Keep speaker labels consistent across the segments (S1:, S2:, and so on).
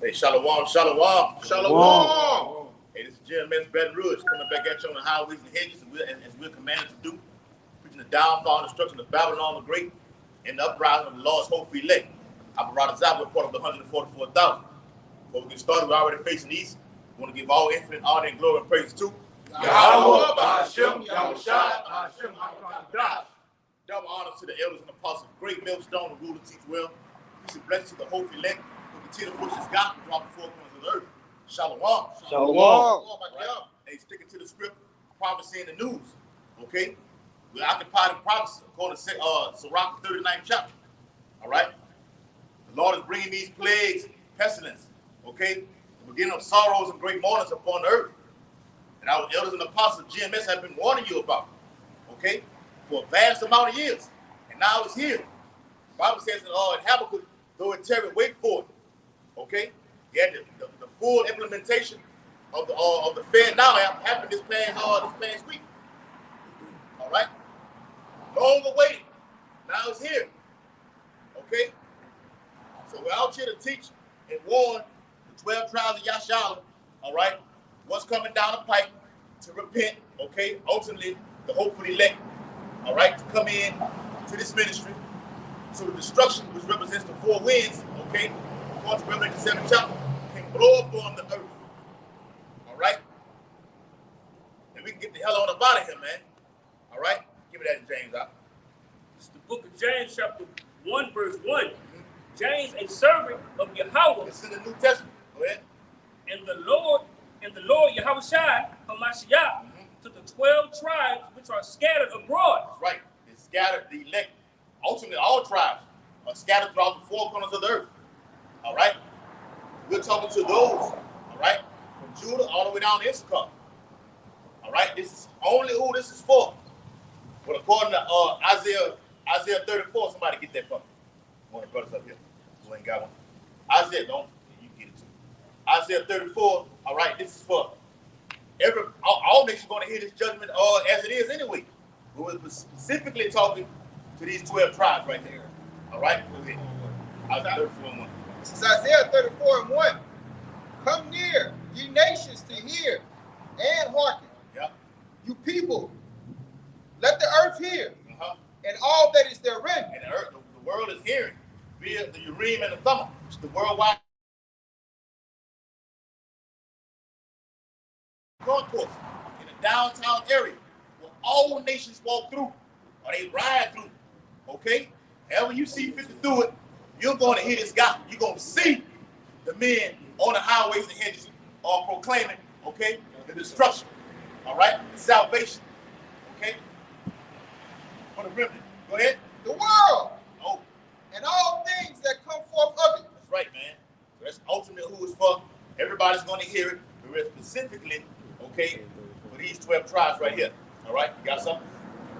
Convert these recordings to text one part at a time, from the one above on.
S1: Hey, shalom, shalom.
S2: Shalom.
S1: Hey, this is Gms Baton Rouge coming back at you on the highways and hedges, as we're commanded to do, preaching the downfall and destruction of Babylon the Great and the uprising of the Lord's hopeful elect. I'm Zab, we're part of the 144,000. Before we get started, we're already facing east. We want to give all infinite honor and glory and praise to
S2: Yahweh, Hashem, Yahushua, Hashem, HaKadosh.
S1: Double honor to the elders and apostles, great millstone, the ruler, teach well. Peace and blessings to the hopeful elect who continue to push this gospel throughout the four corners of the earth. Shalom.
S2: Shalom.
S1: Hey, sticking to the script, prophecy in the news. Okay? We're occupied in prophecy according to Sirach, the 39th chapter. All right? The Lord is bringing these plagues, pestilence, okay? The beginning of sorrows and great mournings upon the earth. And our elders and apostles, GMS, have been warning you about, okay? For a vast amount of years. And now it's here. The Bible says in Habakkuk, though it tarry, wait for it. Okay? Yeah, the full implementation of the fair now happened this past week. All right? Long awaited. Now it's here. Okay? So we're out here to teach and warn the 12 tribes of Yashala, all right, what's coming down the pipe to repent, okay? Ultimately, the hopeful elect, all right, to come in to this ministry. So the destruction, which represents the four winds, okay, according to Revelation 7 chapter, can blow upon the earth. All right? And we can get the hell on about it here, man. All right? Give me that in James, out.
S3: It's the book of James, chapter 1, verse 1. James, a servant of Yahweh.
S1: It's in the New Testament. Go ahead.
S3: And the Lord Yahushua, Hamashiach, to the 12 tribes which are scattered abroad.
S1: That's right. It's scattered, the elect. Ultimately, all tribes are scattered throughout the four corners of the earth. All right? We're talking to those, all right, from Judah all the way down to Issachar. All right? This is only who this is for. But according to Isaiah 34, somebody get that from me. One of the brothers up here who ain't got one. Isaiah, don't. You get it too. Isaiah 34, all right, this is for all nations going to hear this judgment as it is anyway. We were specifically talking to these 12 tribes right there. All right? Go ahead. Isaiah 34 and 1.
S2: This is Isaiah 34 and 1. Come near, ye nations, to hear and hearken.
S1: Yeah.
S2: You people, let the earth hear, and all that is therein.
S1: And the earth, the world is hearing via the Urim and the Thummim, which is the worldwide concourse in the downtown area where all nations walk through or they ride through. Okay? However you see fit to do it, you're going to hear this gospel. You're going to see the men on the highways and hedges are proclaiming, okay, the destruction, all right, the salvation, okay, for the remnant. Go ahead.
S2: The world.
S1: Oh.
S2: And all things that come forth of it.
S1: That's right, man. So that's ultimately who it's for. Everybody's going to hear it, but specifically, okay, for these 12 tribes right here. All right, you got something?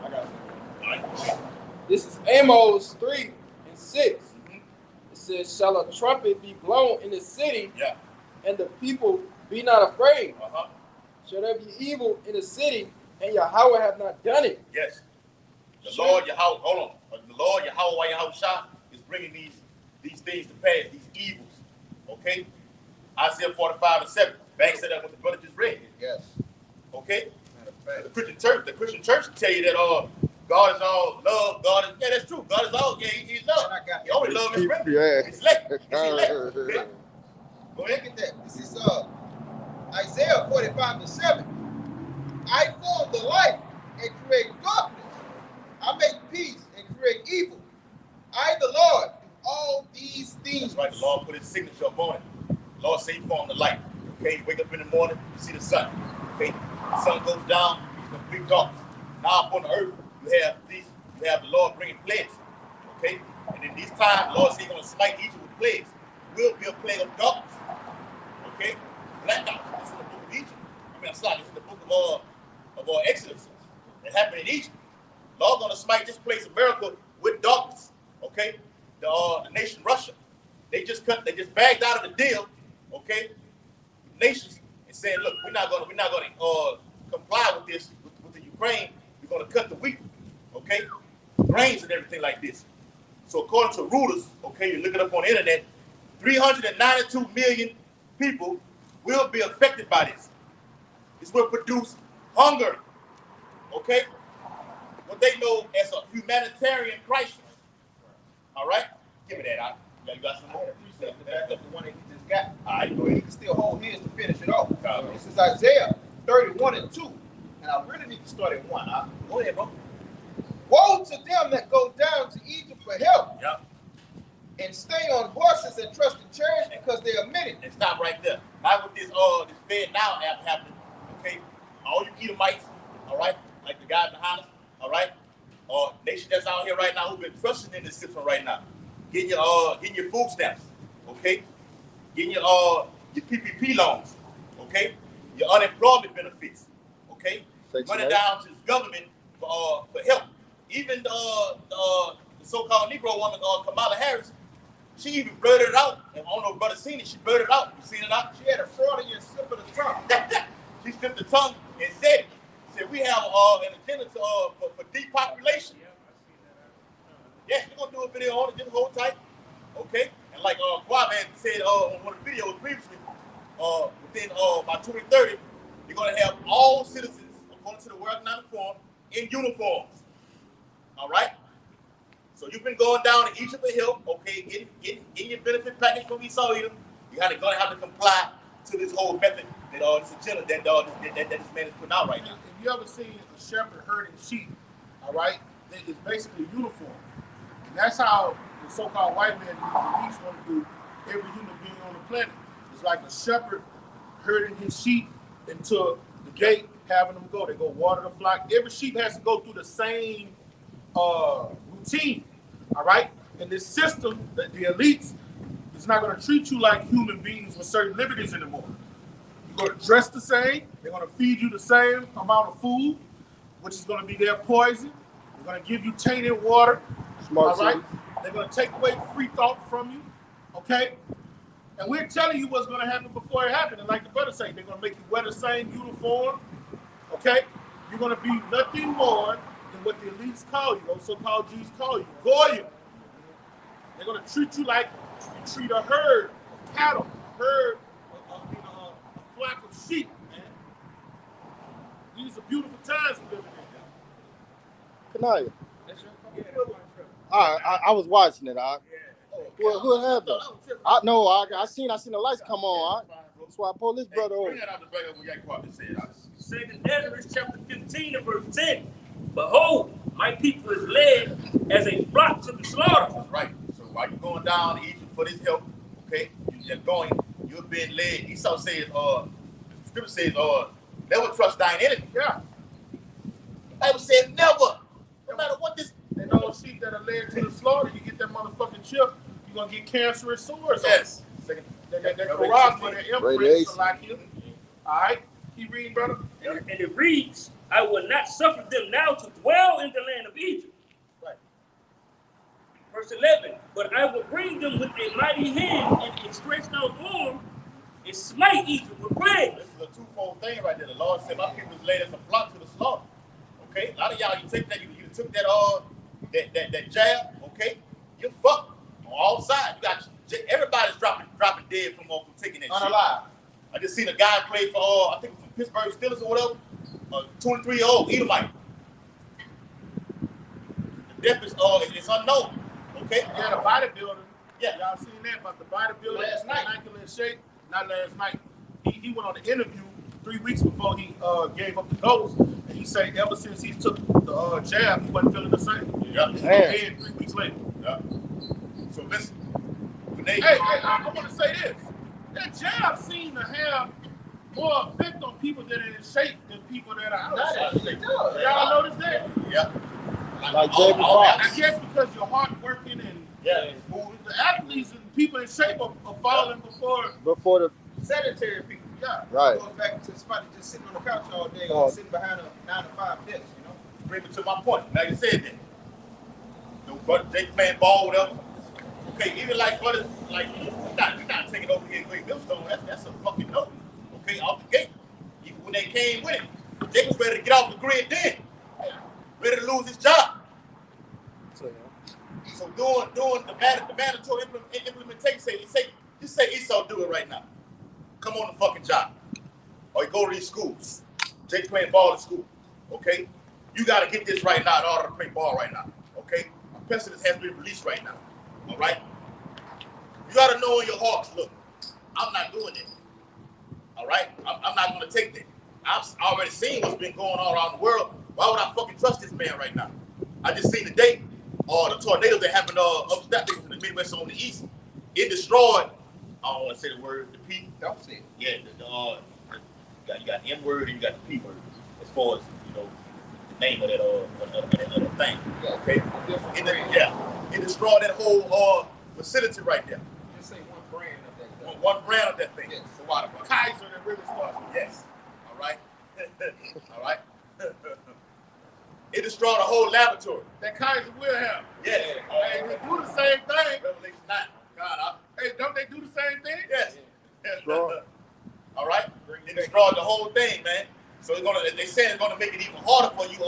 S4: I got something.
S1: All right.
S4: This is Amos 3 and 6. It says, shall a trumpet be blown in the city,
S1: Yeah.
S4: and the people be not afraid?
S1: Uh-huh.
S4: Shall there be evil in the city, and Yahweh have not done it?
S1: Yes. The Lord Yahweh, hold on. The Lord Yahweh Yahushua is bringing these things to pass, these evils. Okay? Isaiah 45 and 7. Backs it up what the brother just read.
S2: Yes.
S1: Okay? The Christian church tell you that God is all love. God is, yeah, that's true. God is all, yeah, he's love. He only love his remnant.
S2: Yeah.
S1: It's elect. It's elect. Okay? Go ahead.
S2: Look at that. This is Isaiah 45 and 7. I form the light and create darkness. I make peace and create evil. I, the Lord, do all these things.
S1: That's right. The Lord put his signature upon it. The Lord said he formed the light. Okay, you wake up in the morning, you see the sun. Okay, the sun goes down, it's complete darkness. Now upon the earth, you have the Lord bringing plagues. Okay, and in these times, the Lord said he's going to smite Egypt with plagues. It will be a plague of darkness. Okay, blackouts. It's in the book of Egypt. It's in the book of Exodus. It happened in Egypt. The Lord's going to smite this place of America with darkness. Okay, the nation Russia, they just bagged out of the deal. Okay. Nations and saying, look, we're not going to comply with this with the Ukraine. We're going to cut the wheat, okay, grains and everything like this. So according to Reuters, okay, you look it up on the internet, 392 million people will be affected by this. This will produce hunger, okay? What they know as a humanitarian crisis. All right? Give me that out. You got some more?
S2: Back up the one that he just got.
S1: All right, go
S2: He
S1: ahead.
S2: can still hold his to finish it off. This is Isaiah 31 and 2. And I really need to start at 1.
S1: Go ahead, bro.
S2: Woe to them that go down to Egypt for help
S1: Yep.
S2: and stay on horses and trust in chariots because they are many.
S1: And stop right there. Not with this Fed Now app happening. Okay? All you Edomites, all right, like the guy behind us, all right? Nation that's out here right now who've been trusting in this system right now. Getting your food stamps, okay? Getting your PPP loans, okay? Your unemployment benefits, okay? Running down to the government for help. Even the so-called Negro woman, Kamala Harris, she even blurted it out. And I don't know if brother seen it. She blurted it out. You seen it out?
S2: She had a fraudulent slip of the tongue.
S1: She slipped the tongue and said it. Said we have an agenda for depopulation. Yes, we're gonna do a video on it. Just hold tight, okay? And like Quab had said on one of the videos previously, within by 2030, you're gonna have all citizens, according to the World Economic Forum, in uniforms. All right. So you've been going down to Egypt for help, okay? Getting your benefit package from Esau Edom. You're gonna have to comply to this whole method that this agenda that this man is putting out right now.
S5: If you ever seen a shepherd herding sheep, all right, it's basically uniform. And that's how the so-called white man in the East want to do every human being on the planet. It's like a shepherd herding his sheep into the gate, having them go. They go water the flock. Every sheep has to go through the same routine, all right? And this system, the elites, is not going to treat you like human beings with certain liberties anymore. You're going to dress the same. They're going to feed you the same amount of food, which is going to be their poison. They're going to give you tainted water. All right? They're going to take away free thought from you. Okay? And we're telling you what's going to happen before it happens. And like the brother said, they're going to make you wear the same uniform. Okay? You're going to be nothing more than what the elites call you, those so-called Jews call you, Goyim. They're going to treat you like you treat a herd of cattle, a herd, a flock of sheep, man. These are beautiful times we live in.
S6: Kanaya. I was watching it. What happened? I seen the lights come on. That's why I pulled this brother over.
S1: Bring that out the break of what Yaquab said.
S3: Second Ezra chapter 15 and verse 10. Behold, my people is led as a flock to the slaughter.
S1: That's right. So while you're going down to Egypt for this help, okay, you're going, you're being led. Esau says, the scripture says, never trust thine enemy.
S5: Yeah.
S1: The Bible says never. No matter what this.
S5: And those sheep that are led to the slaughter, you get that motherfucking chip, you're going to get cancerous sores.
S1: Yes.
S5: That corrupt for their imprints like you. All right? Keep reading, brother.
S3: And it reads, I will not suffer them now to dwell in the land of Egypt.
S1: Right.
S3: Verse 11, but I will bring them with a mighty hand and a stretched out arm and smite Egypt with plagues.
S1: This is a twofold thing right there. The Lord said, my people is led as a flock to the slaughter. Okay? A lot of y'all, you take that, you took that jab, okay? You're fucked on all sides. You got everybody's dropping dead from taking that
S2: Unalive.
S1: shit. I just seen a guy play for I think for Pittsburgh Steelers or whatever, 23-year-old Edomite. The death is it's unknown. Okay?
S5: Yeah, the bodybuilder.
S1: Yeah.
S5: Y'all seen that? But the bodybuilder
S2: Last night.
S5: in shape. Not last night. He went on an interview 3 weeks before he gave up the ghost. And he said ever since he took the jab, he wasn't feeling the same.
S1: Yeah.
S5: He's dead 3 weeks later.
S1: Yeah. So listen.
S5: Hey, I want to say this. That jab seemed to have more effect on people that are in shape than people that are out of shape. Y'all notice that?
S1: Yeah.
S6: Like Jamie Foxx.
S5: I guess because you're hard working and the athletes and people in shape are falling
S6: Before the
S2: Sedentary people.
S5: yeah.
S6: right.
S2: It goes back to somebody just sitting on the couch all day, sitting behind a 9-to-5 desk, you know?
S1: Bring me to my point. Now you said that. No, but they playing ball, whatever. Okay, even like brothers, like we're not taking over here Great Millstone. That's a fucking no. Okay, off the gate. Even when they came with it, they was ready to get off the grid then. Ready to lose his job. So doing the mandatory implementation, just say Esau do it right now. go to these schools. They playing ball in school. Okay? You got to get this right now in order to play ball right now. Okay? A pestilence has been released right now. All right? You got to know in your heart, look, I'm not doing this. All right? I'm not going to take that. I've already seen what's been going on around the world. Why would I fucking trust this man right now? I just seen today, the tornado that happened upstate in the Midwest on the east. It destroyed, I don't want to say the word, the P.
S2: Don't say it.
S1: Yeah, you got M word and you got the P word as far as, the name of that thing.
S2: Yeah,
S1: okay? It destroyed that whole facility right there.
S2: Just say one brand of that thing.
S1: One brand of that thing.
S2: Yes.
S1: So why the Kaiser that really starts with yes. All right? All right? It destroyed the whole laboratory.
S5: That Kaiser will have.
S1: Yes.
S5: Hey, they do the same thing.
S1: Revelation 9. God,
S5: Hey, don't they do the same thing?
S1: yes.
S6: Destroy.
S1: All right? It destroyed the whole thing, man. So they say it's gonna make it even harder for you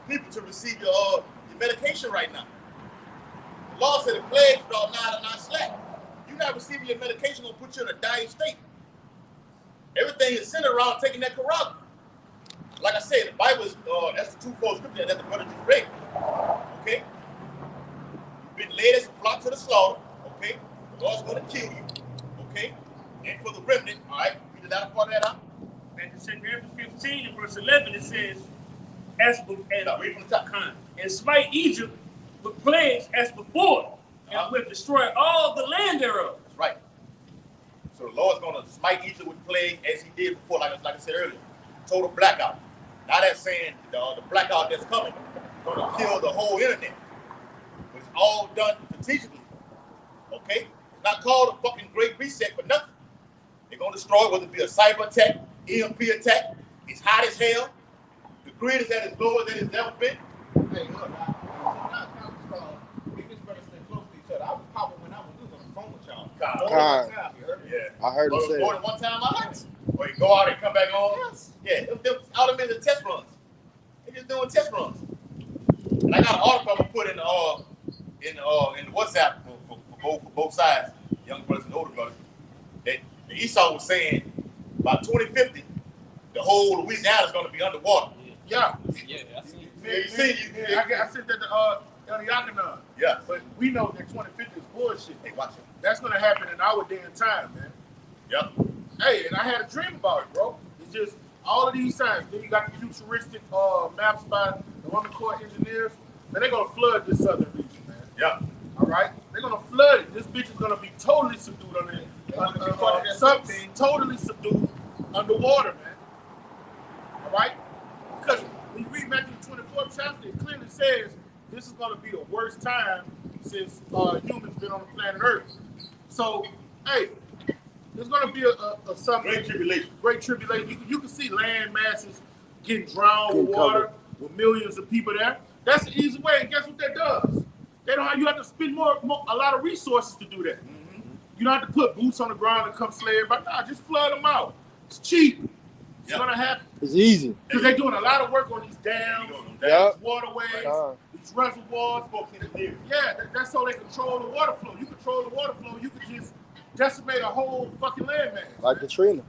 S1: people to receive your medication right now. The law said the plagues draw nigh and not slack. You're not receiving your medication, gonna put you in a dying state. Everything is centered around taking that corrupt. Like I said, the Bible is that's the twofold scripture that the brother just read. Okay? You've been led as a flock to the slaughter. Okay? The Lord's gonna kill you. Okay? And for the remnant, all right, read the latter part of that out.
S3: And in Second Corinthians 15 and verse 11, it says,
S1: Read from the top.
S3: and smite Egypt with plagues as before, and will destroy all the land thereof.
S1: That's right. So the Lord's gonna smite Egypt with plague as he did before, like I said earlier. Total blackout. Now that's saying the blackout that's coming gonna kill the whole internet. But it's all done strategically. Okay? It's not called a fucking great reset for nothing. They're gonna destroy, whether it be a cyber attack, EMP attack. It's hot as hell. The grid is at its lowest that it's ever been.
S2: Hey, look, me and this brother stay close to each other. I was popping when I was on the phone with y'all. You heard me?
S1: Yeah.
S6: I heard him say
S1: more
S6: it.
S1: than one time out. Or you go out and come back on.
S2: Yes.
S1: Yeah, all them is test runs. They just doing test runs. And I got an article I'm gonna put in the WhatsApp for both sides, young brothers and older brothers. That the Esau was saying by 2050, the whole Louisiana is gonna be underwater.
S5: Yeah.
S4: Yeah, I see.
S1: You see,
S5: I sent that to Eliakana.
S1: yeah.
S5: But we know that 2050 is bullshit.
S1: Hey, watch it.
S5: That's gonna happen in our damn time, man.
S1: Yep.
S5: Hey, and I had a dream about it, bro. It's just all of these signs. Then you got the futuristic maps by the Army Corps engineers. Man, they're gonna flood this southern region, man.
S1: Yeah.
S5: All right, they're gonna flood it. This bitch is gonna be totally subdued totally subdued underwater, man. All right, because when you read Matthew 24th chapter, it clearly says this is gonna be the worst time since humans been on the planet Earth. So, hey, there's gonna be a something
S1: Great tribulation.
S5: Great tribulation. You can see land masses getting drowned with water with millions of people there. That's the easy way, and guess what that does? You have to spend a lot of resources to do that.
S1: Mm-hmm.
S5: You don't have to put boots on the ground and come slay everybody. Nah, just flood them out. It's cheap. It's gonna happen.
S6: It's easy.
S5: Because they're doing a lot of work on these dams,
S6: Yep.
S5: waterways, these reservoirs. Yeah, that's so they control the water flow. You control the water flow, you can just decimate a whole fucking landmass.
S6: Like Katrina.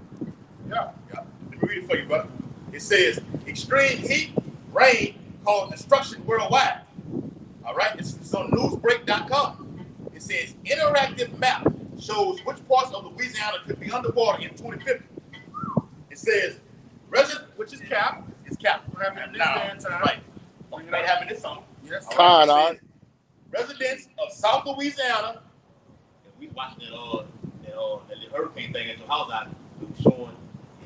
S5: Yeah.
S1: Let me read it for you, brother. It says, extreme heat, rain cause destruction worldwide. All right, it's on newsbreak.com. It says, interactive map shows which parts of Louisiana could be underwater in 2050. It says,
S5: Which is cap.
S1: It's capped.
S5: What happened this
S1: Now,
S5: damn time.
S1: right. It might happen this summer.
S5: Yes.
S1: All right,
S6: Fine,
S1: it says, residents of South Louisiana, and we watched that hurricane thing at your house out, it was showing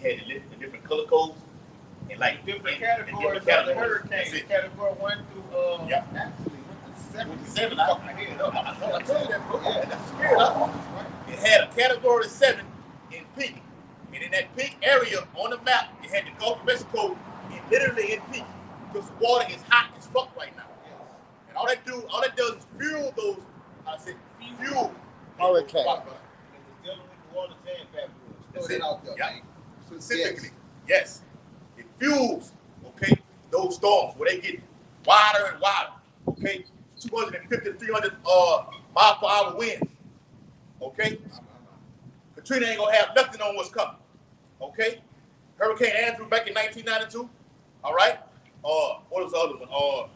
S1: it had the different color codes and like
S2: Different
S1: and
S2: categories of the hurricane. Category 1 through
S1: Yep.
S2: actually with the 7.
S1: I
S2: tell you that, bro.
S1: Yeah, that's the spirit of it. It had a category 7 in pink. And in that pink area on the map, it had the Gulf of Mexico and literally in pink. Because the water is hot as fuck right now. And all that does is fuel those, fuel
S6: Hurricane.
S1: Specifically, yes. It fuels, okay, those storms where they get wider and wider, okay? 250 to 300 mile per hour winds, okay? Katrina ain't gonna have nothing on what's coming, okay? Hurricane Andrew back in 1992. All right. What was the other one?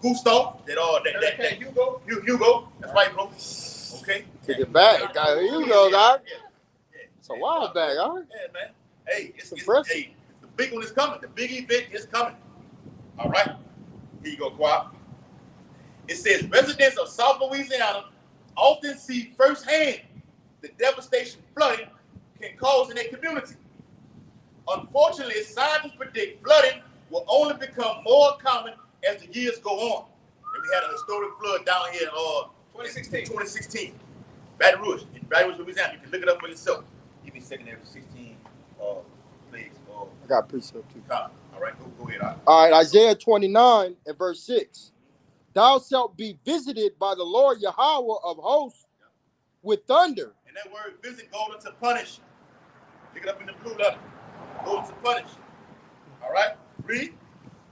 S1: Gustav. That
S2: Hugo.
S1: Hugo. That's right, bro. Okay.
S6: Take it back. You go, guy.
S1: Yeah.
S6: It's a while back, all right?
S1: Yeah, man. Hey, it's
S6: impressive.
S1: Hey, the big one is coming. The big event is coming. All right. Here you go, Quad. It says residents of South Louisiana often see firsthand the devastation flooding can cause in their community. Unfortunately, scientists predict flooding will only become more common as the years go on. And we had a historic flood down here in 2016. Baton Rouge, in Baton Rouge, Louisiana. You can look it up for yourself. Give me a second there. 16 plagues.
S6: I got precept too.
S1: All right, go ahead.
S6: All right, Isaiah 29 and verse 6. Thou shalt be visited by the Lord Yahweh of hosts with thunder.
S1: And that word visit goes to punish. Pick it up in the blue letter. Goes to punish. All right, read.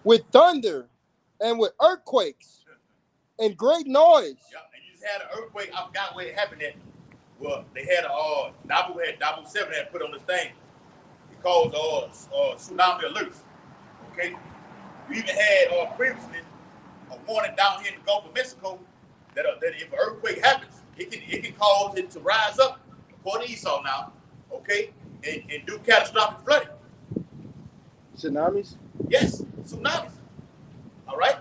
S6: With thunder and with earthquakes and great noise.
S1: Yeah, and you just had an earthquake. I forgot where it happened at. Well, they had Nabu 7 had put on this thing. It caused tsunami alerts. Okay, we even had previously a warning down here in the Gulf of Mexico that if an earthquake happens, it can cause it to rise up, according to Esau now, okay, and do catastrophic flooding.
S6: Tsunamis?
S1: Yes, tsunamis. All right?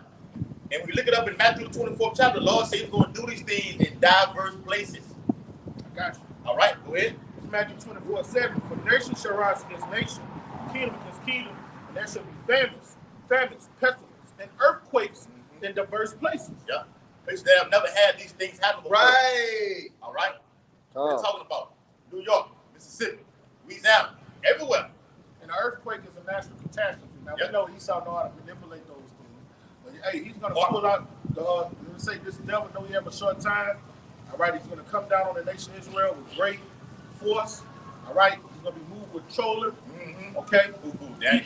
S1: And when we look it up in Matthew the 24th chapter, the Lord says he's going to do these things in diverse places.
S5: I got you.
S1: All right, go ahead.
S5: It's Matthew 24:7. For nation shall rise against nation, kingdom against kingdom, and there shall be famines, pestilence, and earthquakes in diverse places.
S1: Yeah. Places that have never had these things happen before.
S2: Right.
S1: All right? We're talking about New York, Mississippi, Louisiana, everywhere.
S5: And an earthquake is a natural catastrophe. Now, we know Esau know how to manipulate those things. But, hey, he's going to pull out let's say this devil know he have a short time. All right, he's going to come down on the nation of Israel with great force. All right, he's going to be moved with troller. Okay?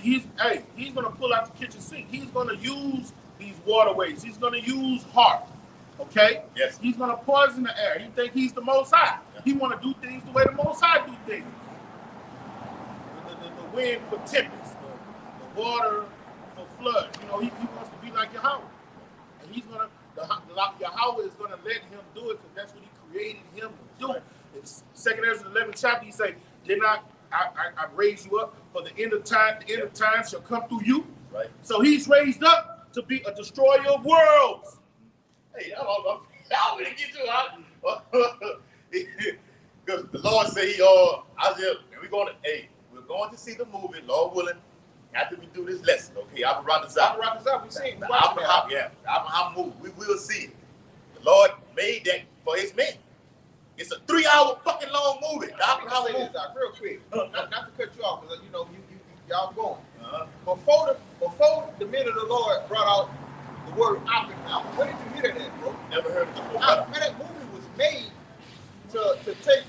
S5: He's going to pull out the kitchen sink. He's going to use these waterways. He's going to use heart. Okay?
S1: Yes.
S5: He's going to poison the air. He think he's the Most High. Yeah. He want to do things the way the Most High do things. The wind for tempest, the water for flood. You know, he wants to be like Yahweh. And he's going to, Yahweh is going to let him do it because that's what he created him to do. Right. In 2 Ezra 11th chapter, he say, did not I raise you up for the end of time? The end of time shall come through you. Right. So he's raised up to be a destroyer of worlds.
S1: Hey, I'm going to get you out. Because the Lord say, Isaiah, we're going to see the movie, Lord willing, after we do this lesson. Okay, Abraham,
S2: we seen
S1: Abraham movie. We will see it. The Lord made that for his men. It's a 3-hour fucking long movie.
S2: I'll say this out real quick. Not to cut you off, because y'all going. Before the men of the Lord brought out the word Abraham, where did you hear that, bro?
S1: Never heard it before.
S2: Man, that movie was made to take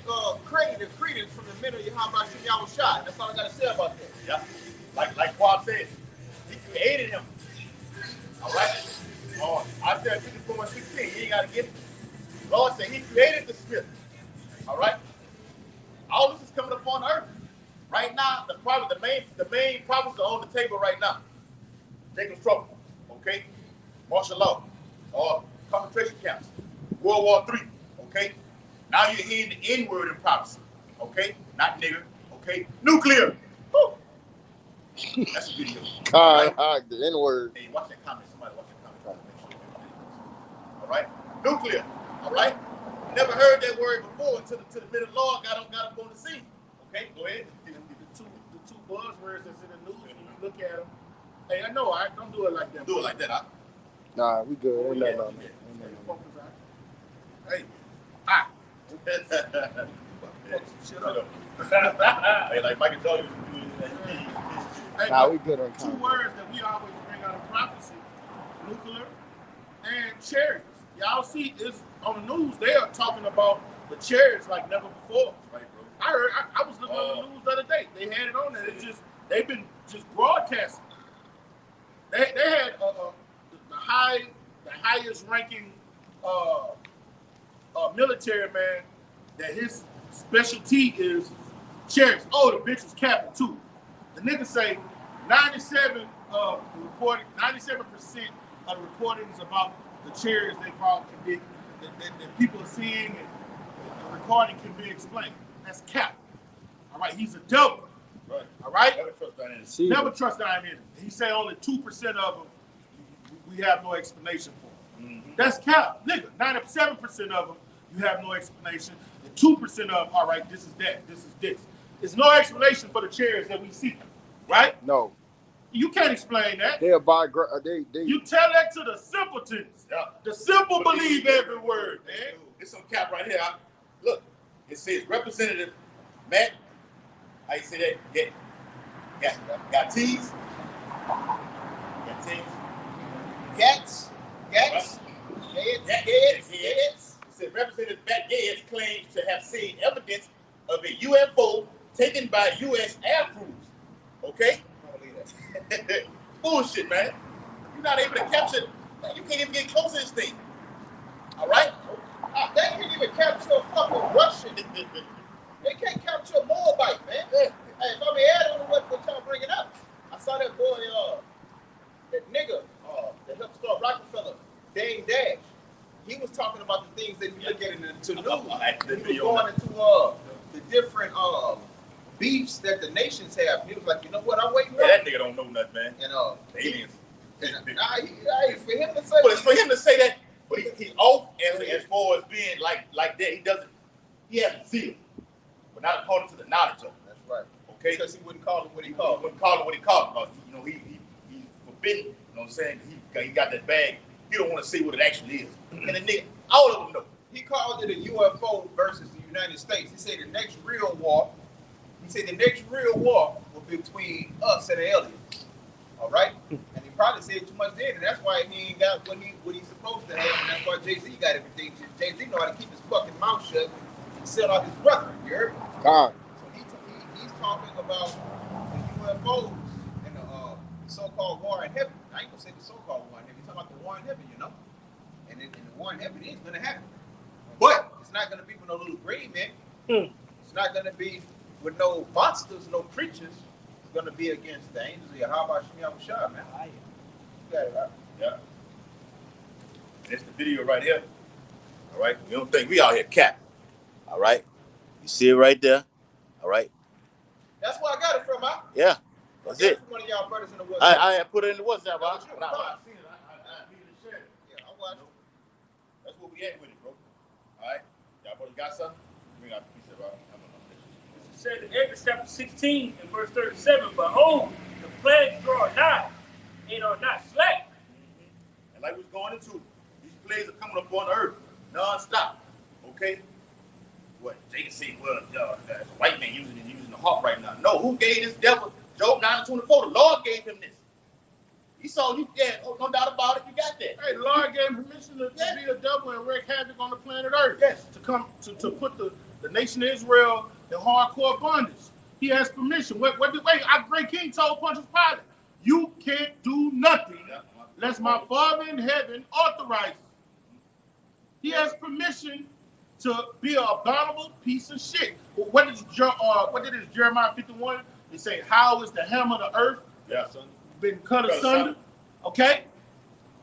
S2: credit and credence from the men of Yahweh Shai. That's all I got to say about that.
S1: Yeah. Like Quab said, he created him. All right? Isaiah 54:16, he ain't got to get it. The Lord said he created the smith. All right? All this is coming upon earth. Right now, the main problems are on the table right now. Jacob's trouble, okay? Martial law, concentration camps, World War III, okay? Now you're hearing the N-word in prophecy, okay? Not nigger, okay? Nuclear. Woo. That's a video.
S6: Right? The N-word.
S1: Hey, watch that comment. Somebody watch that comment. Make sure all right? Nuclear, all right? Never heard that word before until the middle Lord got up on the scene. Okay, go ahead.
S5: The two buzzwords that's in the news, when you look at them, hey, I know, I don't do it like that.
S1: Do it like that, huh?
S6: Nah, we good. Ain't nothing on
S5: Hey,
S1: shut up. Hey, like Michael Jordan.
S6: Nah, we good on
S5: two words that we always bring out of prophecy: nuclear and chariots. Y'all see this on the news? They are talking about the chariots like never before. Right, bro. I was looking on the news the other day. They had it on there. They've been just broadcasting. They had the highest ranking military man that his specialty is chariots. Oh, the bitch was capping too. The nigga say 97% of the recordings about the chairs they brought can be that people are seeing and the recording can be explained. That's cap. All right, he's a devil.
S1: Right.
S5: All right?
S1: Never trust that in.
S5: Never trust that in. He say only 2% of them we have no explanation for. Mm-hmm. That's cap. Nigga, 97% of them you have no explanation. And 2% of them, all right, this is that, this is this. There's no explanation for the chairs that we see. Right?
S6: No.
S5: You can't explain that.
S6: They.
S5: You tell that to the simpletons.
S1: Yeah.
S5: The simple believe every word, man.
S1: There's some cap right here. Look, it says Representative Matt. How you say that? Got T's. Got T's.
S2: Gats.
S1: It said Representative Matt Gates claims to have seen evidence of a UFO taken by U.S. air crews. Okay? Bullshit, man. You're not able to capture. You can't even get close to this thing. All right?
S2: They can't even capture a fucking Russian. They can't capture a Moabite, man. Hey, if I may add on to what y'all bringing up, I saw that boy, that nigga that helped start Rockefeller, Dame Dash. He was talking about the things that you look at into news. He was going into the different beefs that the nations have. And he was like, you know what? I'm waiting.
S1: That nigga don't know nothing, man.
S2: And
S1: aliens.
S2: for him to say,
S1: but it's for him to say that. But he off as far as being like that. He doesn't. He has a zeal, but not according to the knowledge of it.
S2: That's right.
S1: Okay.
S2: Because he wouldn't call him what he called.
S1: He wouldn't call him what he called him. You know, he's forbidden. You know what I'm saying? He got that bag. He don't want to say what it actually is. And the nigga, all of them know.
S2: He called it a UFO versus the United States. He said the next real war. He said the next real war will be between us and the aliens. All right? And he probably said too much then, and that's why he ain't got what he's supposed to have, and that's why Jay-Z got everything. Jay-Z know how to keep his fucking mouth shut and sell out his brother. You heard me?
S6: God.
S2: So he's talking about the UFOs and the so-called war in heaven. I ain't gonna say the so-called war in heaven. He's talking about the war in heaven, you know? And the war in heaven is gonna happen. But it's not gonna be with no little green man. It's not gonna be with no monsters, no creatures. It's gonna be against the angels. How about Shmi Shah, man? You got it, right?
S1: Yeah. That's the video right here. All right. You don't think we out here cap. All right. You see it right there. All right.
S2: That's where I got it from, huh?
S1: Yeah. That's it.
S2: One of y'all brothers in the WhatsApp.
S1: I put it in the WhatsApp, right?
S2: I seen it. I watched it.
S1: That's what we at with it, bro. All right. Y'all brothers got something? Bring out the piece of it.
S3: It said in Exodus chapter 16 and verse 37, behold, the plagues draw nigh and are not slack.
S1: And like we was going into, these plagues are coming up on the earth non-stop. Okay? What? They can say, well, white man using the harp right now. No, who gave this devil? Job 9:24. The Lord gave him this. He saw you, no doubt about it. You got that.
S5: Hey, the Lord gave him permission to be a devil and wreak havoc on the planet Earth.
S1: Yes.
S5: To come to put the nation of Israel in hardcore bondage. He has permission. Wait, our great king told Pontius Pilate, you can't do nothing unless my Father in heaven authorizes. He has permission to be an abominable piece of shit. What did Jeremiah 51? They say, how is the hem of the earth been cut asunder? Okay?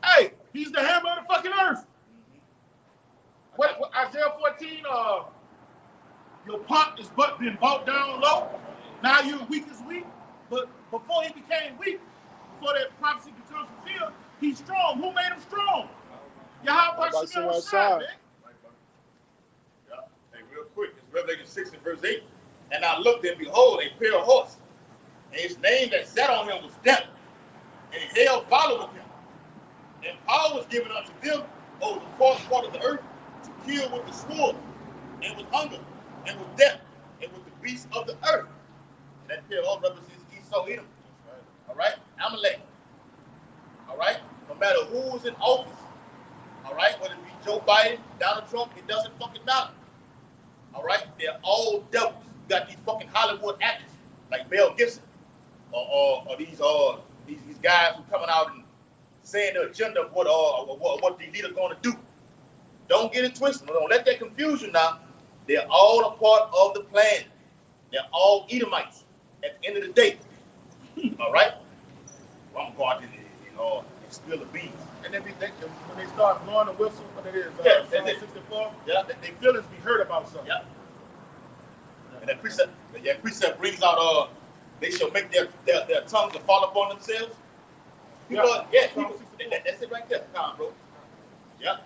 S5: Hey, he's the hem of the fucking earth. What Isaiah 14, your pot is been brought down low. Now you're weak as weak. But before he became weak, before that prophecy becomes fulfilled, he's strong. Who made him strong? Yahweh Shai, man.
S1: Yeah. Hey, real quick, it's Revelation 6 and verse 8. And I looked and behold, a pale horse. And his name that sat on him was Death. And hell followed him. And power was given unto them over the fourth part of the earth to kill with the sword, and with hunger, and with death, and with the beasts of the earth. And that pale horse represents Esau, Edom. All right? Amalek. All right? No matter who's in office. All right? Whether it be Joe Biden, Donald Trump, it doesn't fucking matter. All right? They're all devils. You got these fucking Hollywood actors like Mel Gibson, or these guys who coming out and saying the agenda of what the leader's going to do. Don't get it twisted. Don't let that confusion now. They're all a part of the plan. They're all Edomites at the end of the day. All right? Well, I'm going to go out there and spill the beans.
S5: And then when they start blowing the whistle, what it is,
S1: Yeah,
S5: Psalm
S1: that's it.
S5: 64,
S1: Yeah.
S5: they feelings be hurt about something.
S1: Yeah. And that precept brings out, they shall make their tongues to fall upon themselves. People,
S5: Psalm
S1: people,
S5: 64.
S1: that's it right there. Come on, bro. Yeah.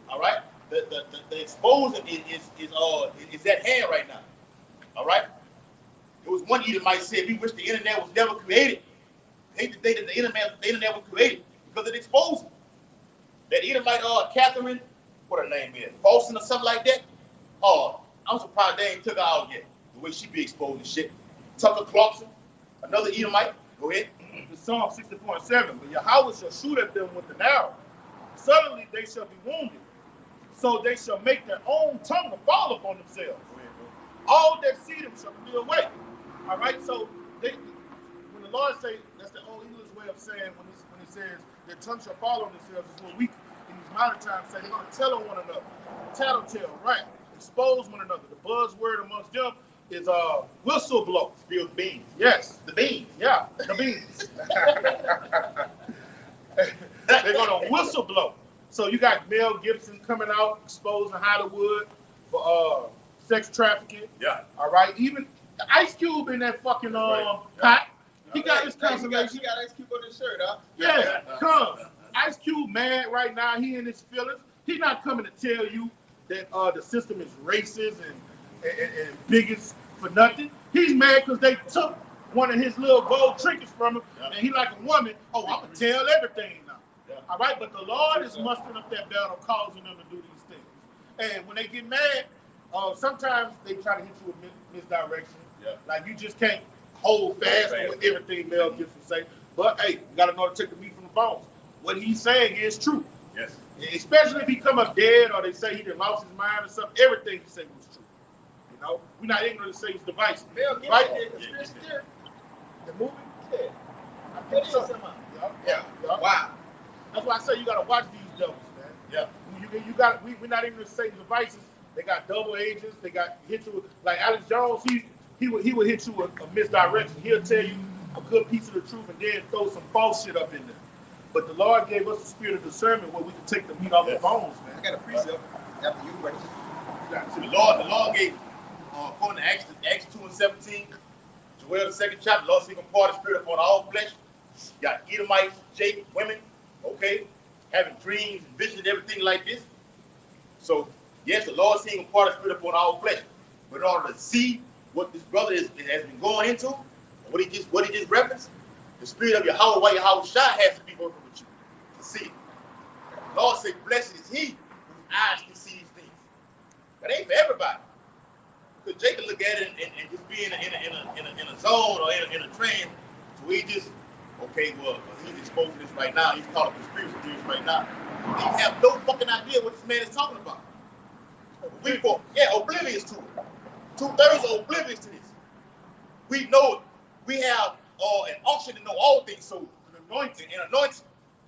S1: All right. The exposing is at hand right now. All right. There was one Edomite said, "We wish the internet was never created. Hate the day that the internet was created because it exposed." That Edomite, Catherine, what her name is, Folsom or something like that. I'm surprised they ain't took her out yet. The way she be exposing shit. Tucker Clarkson, another Edomite. Go ahead.
S5: The Psalm 64:7. But Yahweh shall shoot at them with an arrow. Suddenly they shall be wounded. So they shall make their own tongue to fall upon themselves. All that see them shall flee away. All right. So when the Lord say, that's the old English way of saying when he says their tongue shall fall on themselves, is what we in these modern times say they're going to tell on one another, tattletale, right? Expose one another. The buzzword amongst them is whistleblow.
S1: Spill the beans.
S5: Yes.
S1: The beans.
S5: Yeah, the beans. They're gonna whistleblow. So you got Mel Gibson coming out exposing Hollywood for sex trafficking.
S1: Yeah.
S5: All right. Even Ice Cube in that fucking pot. He got his consolation.
S2: He got Ice Cube on his shirt, huh?
S5: Yeah, come. Ice Cube mad right now. He in his feelings. He's not coming to tell you that the system is racist and bigots for nothing. He's mad because they took one of his little gold trinkets from him, and he like a woman. Oh, I'm gonna tell everything now. Yeah. All right, but the Lord is mustering up that battle, causing them to do these things. And when they get mad, sometimes they try to hit you with misdirection. Yeah. Like you just can't hold fast with everything Mel Gibson say. But hey, you gotta know to take the meat from the bones. What he's saying is true.
S1: Yes.
S5: Especially if he come up dead or they say he done lost his mind or something, everything he said was true. You know, we're not ignorant to say he's divisive.
S2: Mel Gibson
S5: Right?
S2: did conspiracy theory.
S5: The movie?
S2: Yeah.
S5: I think so.
S1: Yeah.
S2: Wow.
S5: That's why I say you gotta watch these devils, man.
S1: Yeah.
S5: You got. We're not ignorant to say devices. They got double agents. They got hit you with, like Alex Jones. He would hit you with a misdirection. He'll tell you a good piece of the truth and then throw some false shit up in there. But the Lord gave us the spirit of discernment where we can take the meat off the bones, man.
S2: I got a precept after you, buddy.
S1: So the Lord gave, according to Acts 2:17, Joel the 2nd chapter, the Lord said, pour the spirit upon all flesh. You got Edomites, Jacob, women, okay, having dreams, visions, everything like this. So yes, the Lord said, pour the spirit upon all flesh. But in order to see what this brother has been going into, what he just referenced, the spirit of Yahweh Shai has to be working with you to see it. The Lord said, blessed is he whose eyes can see these things. That ain't for everybody. Because Jay can look at it and just be in a zone or in a trance. So he just, okay, well, he's exposing this right now. He's calling conspiracy theories right now. They have no fucking idea what this man is talking about. Oblivious to it. 2/3 are oblivious to this. We know it. We have an unction to know all things. So an anointing.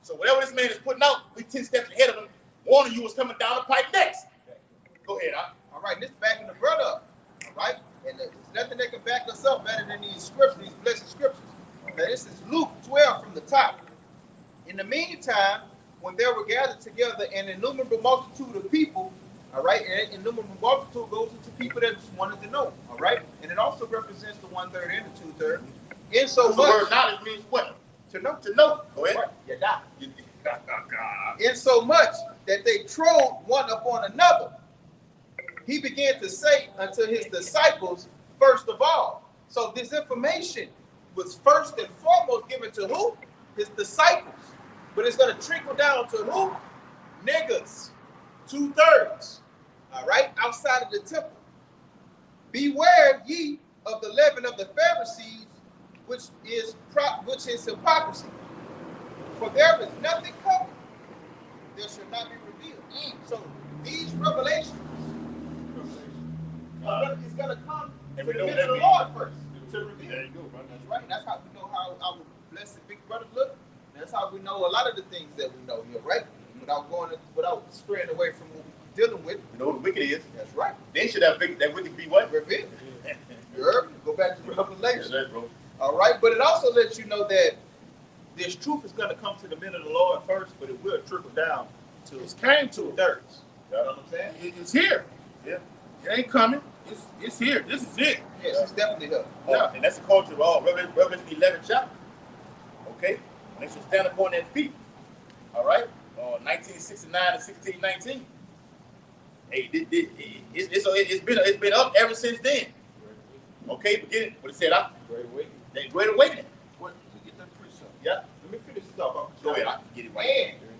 S1: So whatever this man is putting out, we 10 steps ahead of him, warning you what's coming down the pipe next. Go ahead,
S2: All right, this backing the brother up. All right, and there's nothing that can back us up better than these scriptures, these blessed scriptures. Now this is Luke 12 from the top. In the meantime, when there were gathered together an innumerable multitude of people, all right, and an innumerable multitude goes into people that just wanted to know, all right, and it also represents the 1/3 and the 2/3. In so
S1: the
S2: much,
S1: word knowledge means what?
S2: to know.
S1: To know. Go ahead.
S2: Right, you got. In so much that they trode one upon another, he began to say unto his disciples, first of all. So this information was first and foremost given to who? His disciples. But it's going to trickle down to who? Niggas. 2/3. All right? Outside of the temple. Beware ye of the leaven of the Pharisees, which is hypocrisy. For there is nothing covered, there should not be revealed. So these revelations is going to come to the men of the Lord first to reveal.
S1: There you go, brother.
S2: That's right. That's how we know how our blessed big brother look. That's how we know a lot of the things that we know here, right? Without straying away from what we're dealing with.
S1: You know what the wicked is?
S2: That's right.
S1: Then should that wicked be what?
S2: Revealed. You heard me? Go back to Revelation.
S1: Yes, bro.
S2: All right, but it also lets you know that this truth is going to come to the men of the Lord first, but it will trickle down to
S5: It's came to
S2: 2/3. You know what I'm saying?
S5: It's here.
S1: Yeah.
S5: It ain't coming. It's here. This is it.
S2: Yes, it's definitely here.
S1: Yeah. And that's the culture of all Revelation 11 chapter. Okay? They should stand upon their feet. All right? 1969 to 1619. Hey, it's been up ever since then. Okay, beginning, what it said,
S4: Great awakening.
S1: that Great Awakening.
S5: What? Let me get that precept.
S1: Yeah.
S2: Let me finish this off.
S1: Go ahead, I can get it right.
S2: And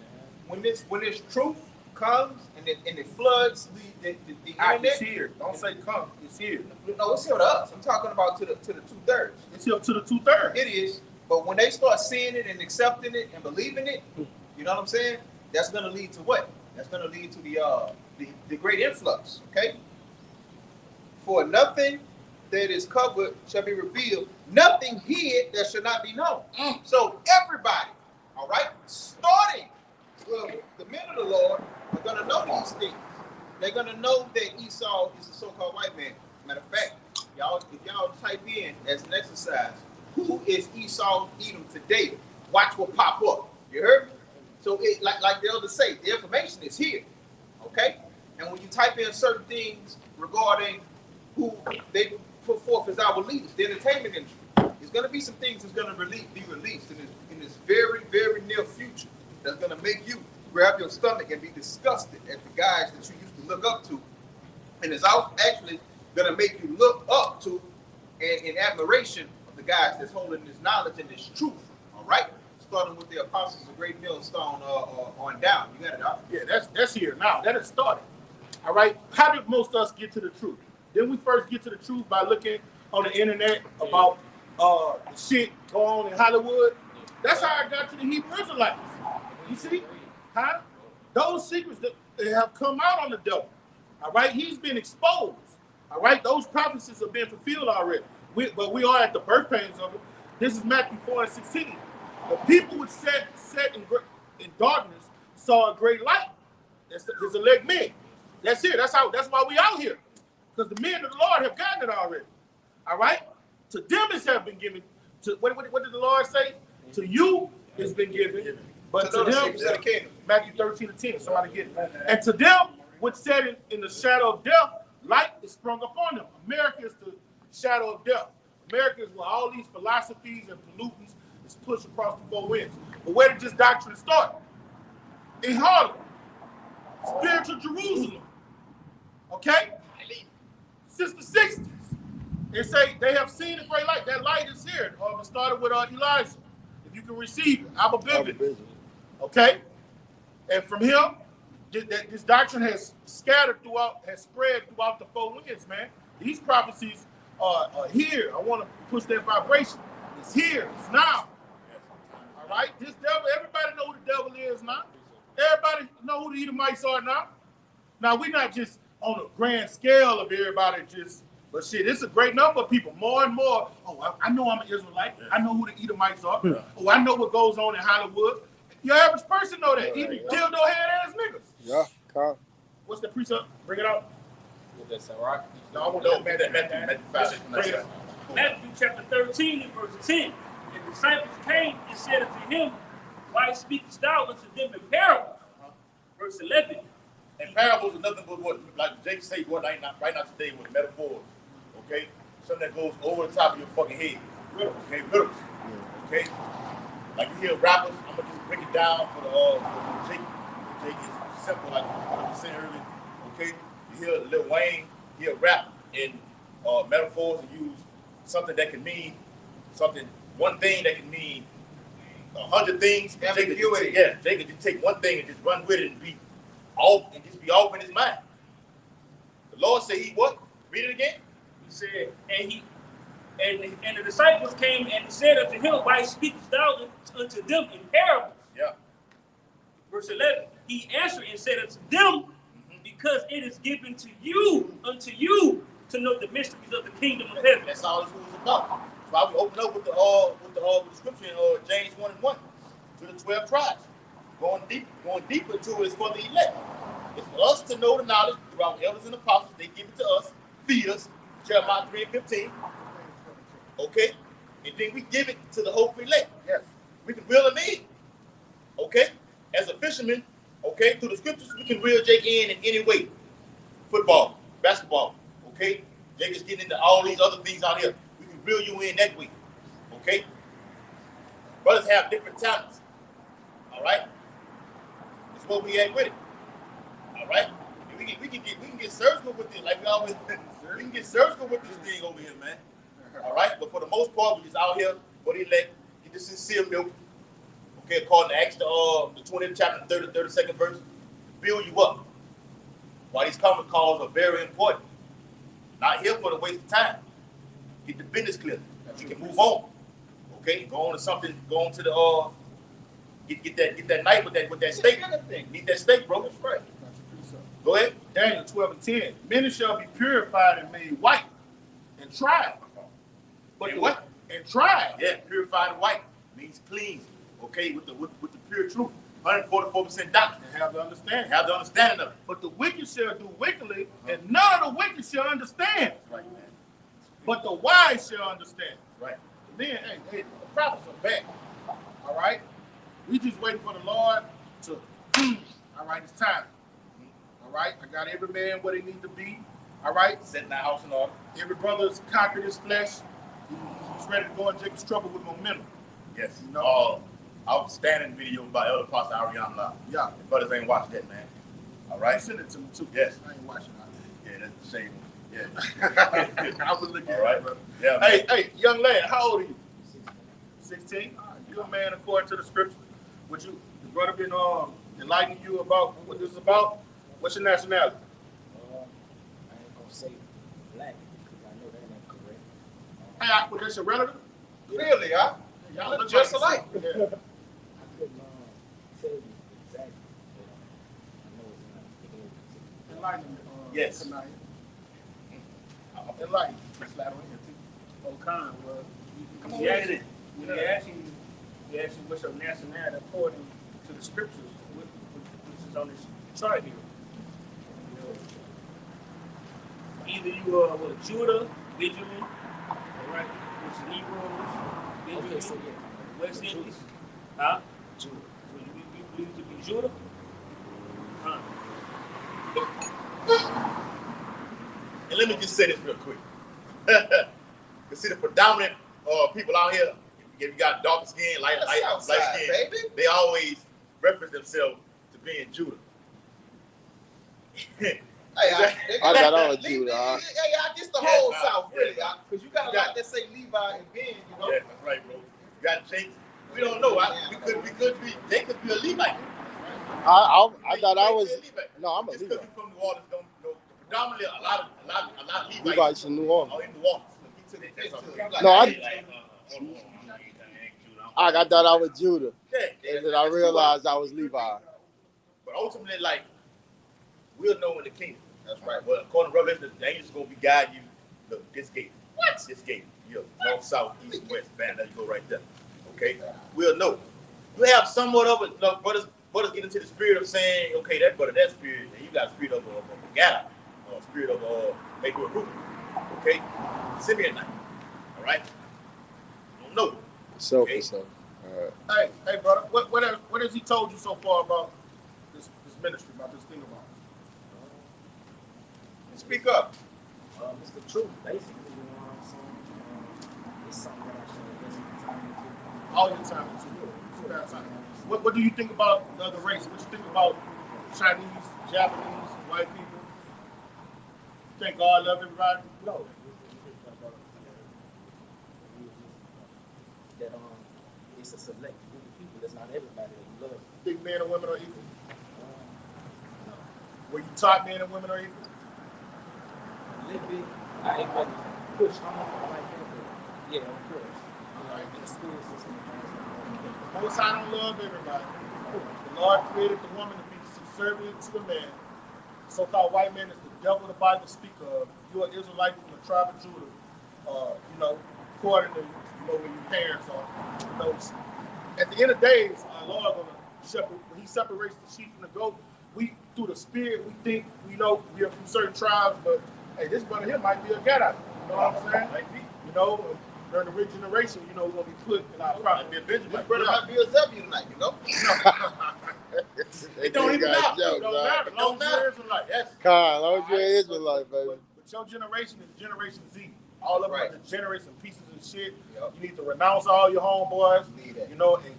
S2: when this truth comes and it floods the
S5: It's
S2: internet,
S5: here. Don't say come. It's here.
S2: no, it's here to us. I'm talking about to the 2/3.
S5: It's here to the 2/3.
S2: It is, but when they start seeing it and accepting it and believing it, you know what I'm saying? That's gonna lead to what? That's gonna lead to the great influx. Okay. For nothing that is covered shall be revealed, nothing hid that shall not be known. So everybody, all right, starting the men of the Lord are gonna know these things. They're gonna know that Esau is the so-called white man. Matter of fact, if y'all type in as an exercise, who is Esau Edom today? Watch what pop up. You heard me? So it, like the elders say, the information is here. Okay? And when you type in certain things regarding who they put forth as our leaders, the entertainment industry, there's going to be some things that's going to be released in this very, very near future that's going to make you grab your stomach and be disgusted at the guys that you used to look up to. And it's actually going to make you look up to and in admiration of the guys that's holding this knowledge and this truth. All right? Starting with the apostles of Great Millstone on down. You got it out?
S5: Yeah, that's here now. That has started. All right. How did most of us get to the truth? Didn't we first get to the truth by looking on the internet about the shit going on in Hollywood? That's how I got to the Hebrew Israelites. You see? Huh? Those secrets that have come out on the devil. All right? He's been exposed. All right? Those prophecies have been fulfilled already. But we are at the birth pains of it. This is Matthew 4:16. The people which sat in darkness saw a great light. That's his elect men. That's it. That's why we out here. Because the men of the Lord have gotten it already. All right? To them it have been given. To what did the Lord say? To you it's been given. But to them, Matthew 13:10. Somebody get it. And to them which sat in the shadow of death, light is sprung upon them. America is the shadow of death. America is where all these philosophies and pollutants is pushed across the four winds. But where did this doctrine start? In Harlem. Spiritual Jerusalem. Okay? Since the 60s. They say they have seen a great light. That light is here. It started with Elijah. If you can receive it, I'm a business. Okay? And from him, this doctrine has spread throughout the four winds, man. These prophecies are here. I want to push that vibration. It's here. It's now. All right? This devil, everybody know who the devil is now. Everybody know who the Edomites are now. Now, we're not just on a grand scale of everybody but shit, it's a great number of people. More and more, I know I'm an Israelite. I know who the Edomites are. Oh, I know what goes on in Hollywood. Your average person know that. Even dildo head ass niggas.
S6: Yeah, Carl.
S5: What's the precept? Bring it out.
S4: With that Sarah?
S5: No, I want Matthew 5.
S3: Matthew chapter 13 and verse 10. The disciples came and said unto him, why speakest thou unto them in parables? Verse 11.
S1: And parables are nothing but what, like Jake said, right now today with metaphors. Okay? Something that goes over the top of your fucking head. Riddles. Okay? Riddles. Okay? Like you hear rappers, I'm gonna just break it down for Jake. Jake is simple, like what I was saying earlier. Okay? You hear Lil Wayne, he'll rap in metaphors and use something that can mean something, one thing that can mean 100 things. Jake could just take one thing and just run with it and be off in his mind. The Lord said he what? Read it again.
S3: He said, and the disciples came and said unto him, why speakest thou unto them in parables?
S1: Yeah.
S3: Verse 11. He answered and said unto them, because it is given to you, unto you, to know the mysteries of the kingdom of heaven.
S1: That's all this was about. That's why we open up with the scripture in James 1:1 to the 12 tribes. Going deeper to it is for the elect. It's for us to know the knowledge through our elders and apostles. They give it to us, feed us. Jeremiah 3:15. Okay? and then we give it to the hopeful elect.
S5: Yes.
S1: We can reel them in. Okay? As a fisherman, okay, through the scriptures, we can reel Jake in any way. Football, basketball, okay? Jake is getting into all these other things out here. We can reel you in that way. Okay? Brothers have different talents. All right? That's what we at with it. All right? And we can get surgical with this, like we always we can get surgical with this thing over here, man. All right? But for the most part, we just out here for the elect, get the sincere milk. Okay, according to Acts, the 20th chapter, 32nd verse, build you up. Why these conference calls are very important. Not here for the waste of time. Get the business clear. You can move on. Okay, go on to something. Go on to the get that knife with that steak. Need that steak, bro. That's right. Go ahead.
S5: Daniel 12:10. Many shall be purified and made white and tried. But
S1: And what?
S5: And tried.
S1: Yeah, purified and white means cleansed. Okay, with the pure truth. 144% doctrine.
S5: And have the understanding.
S1: Have the understanding of it.
S5: But the wicked shall do wickedly, and none of the wicked shall understand.
S1: Right, man.
S5: But the wise shall understand.
S1: Right.
S5: Then, hey, the prophets are back. All right? We just waiting for the Lord to, all right, it's time. All right? I got every man where they need to be. All right?
S1: Setting our house in order.
S5: Every brother's conquered his flesh. He's ready to go and Jacob's trouble with momentum.
S1: Yes.
S5: You know?
S1: Outstanding video by Elder Pastor Ariana Lau.
S5: Yeah.
S1: The brothers ain't watched that, man. All
S5: You
S1: right?
S5: send it to me, too.
S1: Yes.
S5: I ain't watching that.
S1: Yeah, that's the shame. Yeah.
S5: I was looking
S1: All
S5: at
S1: right.
S5: it, brother.
S1: Yeah, man.
S5: Hey, young lad, how old are you? 16. You a man according to the scripture. Would you, the brother been enlightening you about what this is about? What's your nationality?
S7: I ain't gonna say black because I know that ain't correct.
S5: Hey, well, that's your relative?
S2: Really, huh?
S5: Y'all
S2: Look
S5: look
S2: just
S5: like
S2: alike.
S5: Yeah.
S7: I couldn't tell you exactly, but I know it's not.
S5: Enlighten me,
S1: Yes.
S5: tonight. Enlighten. Just slide on here, too.
S3: Oh, Khan, well,
S1: Come on,
S3: we
S1: look
S3: asked
S1: at it.
S3: you what's your nationality according to the scriptures, which is on this chart here. Either you are Judah, Benjamin, all right, which is Negroes, Benjamin,
S7: Okay, so yeah.
S3: West Indies, huh?
S7: Judah.
S3: So you believe to be Judah? Huh?
S1: And let me just say this real quick. You see the predominant people out here, if you got darker skin, light
S2: Southside,
S1: skin,
S2: baby.
S1: they always reference themselves to being Judah.
S2: Hey,
S6: I thought I was Judah.
S2: I guess the whole
S1: Yeah,
S2: South, really,
S1: yeah.
S2: because you got a lot that say Levi and Ben, you know.
S1: Yeah, that's right, bro. You got Jake. We don't know. We could be. They could be a Levite.
S6: I thought I was.
S1: They could be a Levite.
S6: No, I'm a
S1: Just because
S6: Levite.
S1: you're from New Orleans, don't know. Predominantly, a lot of Levites
S6: Levites in New Orleans.
S1: are in New Orleans. He took it. That's all.
S6: No,
S1: I
S6: I thought I was Judah.
S1: Yeah,
S6: And then I realized I was Levi.
S1: But ultimately, like, we'll know in the kingdom. That's right. Well, according to Revelation, the angel's going to be guiding you. Look, this gate. What? This gate. Yo, north, south, east, west. Bam, there you go right there. Okay? We'll know. You have somewhat of it. You know, brothers get into the spirit of saying, okay, that brother, that spirit, and you got a spirit of a Gad, or a spirit of maybe a Reuben. Okay? Simeonite. All right? Don't know.
S6: So
S1: Okay.
S6: for so. All right.
S5: Hey, brother, what has he told you so far about this ministry, about this thing about it?
S2: Speak up.
S7: It's the truth, basically, you know what I'm saying? It's something that I should invest my time into.
S5: All your time into spare time. What do you think about the other race? What do you think about Chinese, Japanese, white people? You think God love everybody?
S7: No. That it's a select group of people. That's not everybody that you love.
S5: Think men and women are equal?
S7: No.
S5: Were you taught men and women are equal?
S7: A little bit. I ain't really push on it like that, but yeah, of course.
S5: Right.
S7: In the school system,
S5: The Most High don't love everybody. The Lord created the woman to be subservient to the man. The so-called white man is the devil the Bible speak of. You're an Israelite from the tribe of Judah. You know, according to where your parents are. You know, at the end of days, our Lord gonna shepherd. When He separates the sheep from the goat, we through the spirit we think we know we are from certain tribes, but hey, this brother here might be a Gadite. You know what I'm saying? You know, during the regeneration, you know, we're gonna be put in our property.
S2: This brother might be a W tonight, you know?
S1: It don't even matter.
S5: It don't matter. As long as you're Israelite, yes.
S6: Carl, long as you're an Israelite, baby.
S5: But your generation is Generation Z. All of them
S2: Right.
S5: are degenerates and pieces of shit.
S2: Yep.
S5: You need to renounce all your homeboys.
S2: Need that.
S5: You know, and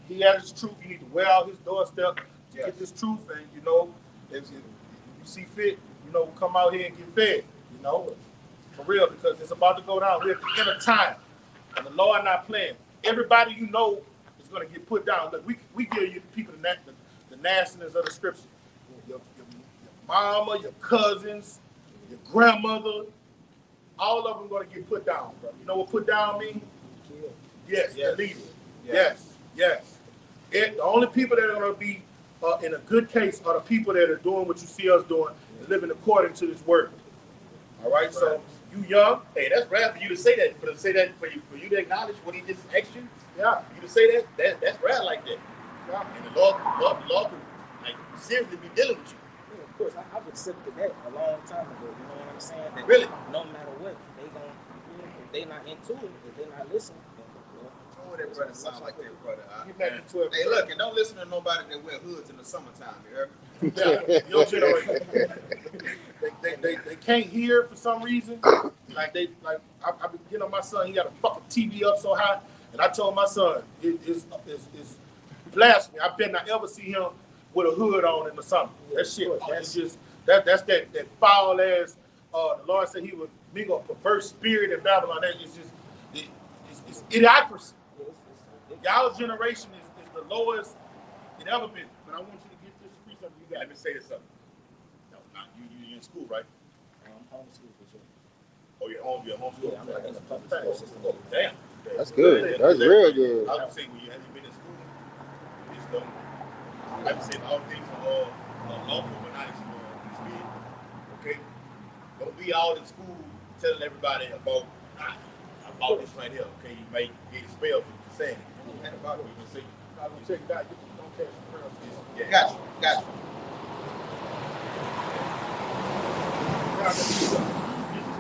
S5: he has his truth. You need to wear out his doorstep to
S2: Yes.
S5: get this truth. And, you know, if you see fit, you know, come out here and get fed. You know, for real, because it's about to go down. We're at the end of time. And the Lord not playing. Everybody you know is going to get put down. Look, we give you people the nastiness of the scripture. Your mama, your cousins, your grandmother, all of them going to get put down, bro. You know what put down means? Yes,
S2: Yes.
S5: deleted.
S2: Yes.
S5: Yes. The only people that are going to be in a good case are the people that are doing what you see us doing and living according to this word. All right, so you young,
S1: Hey, that's rare for you to say that. For you to acknowledge what he just asked you.
S5: yeah,
S1: You to say that's rare like that.
S5: yeah.
S1: And the Lord could like seriously be dealing with you.
S7: Yeah, of course, I've accepted that a long time ago. You know what I'm saying? That
S1: Really?
S7: No matter what, they gon' if they not into it, if they not listening, then,
S2: Oh, that brother sound like that, brother.
S5: Get back to 12.
S2: Hey, look, and don't listen to nobody that wear hoods in the summertime, you heard?
S5: Yeah, your generation. They can't hear for some reason. I've been getting on my son. He got a fucking TV up so high, and I told my son it's blasphemy. I bet not ever see him with a hood on in the summer. That shit. That's just that's that foul ass. The Lord said He would mingle a perverse spirit in Babylon. That is just it's idiocracy. Y'all generation is the lowest it ever been. But I want you to get this precept you got.
S1: Let me say this something. No, not you in school, right?
S7: I'm homeschooled for sure.
S1: Oh, you're homeschool.
S7: Yeah, I'm like in the public school system.
S1: Oh, damn.
S6: That's good. That's real good.
S1: I would say when you haven't been in school, just don't. Like I said, all things are lawful, but not expedient. Okay? Don't be out in school telling everybody about this right here. Okay? You may get expelled for saying it.
S2: And about it.
S1: You can say,
S5: I'm gonna check that. Don't catch the prayer.
S1: yeah.
S2: Got you.
S3: This is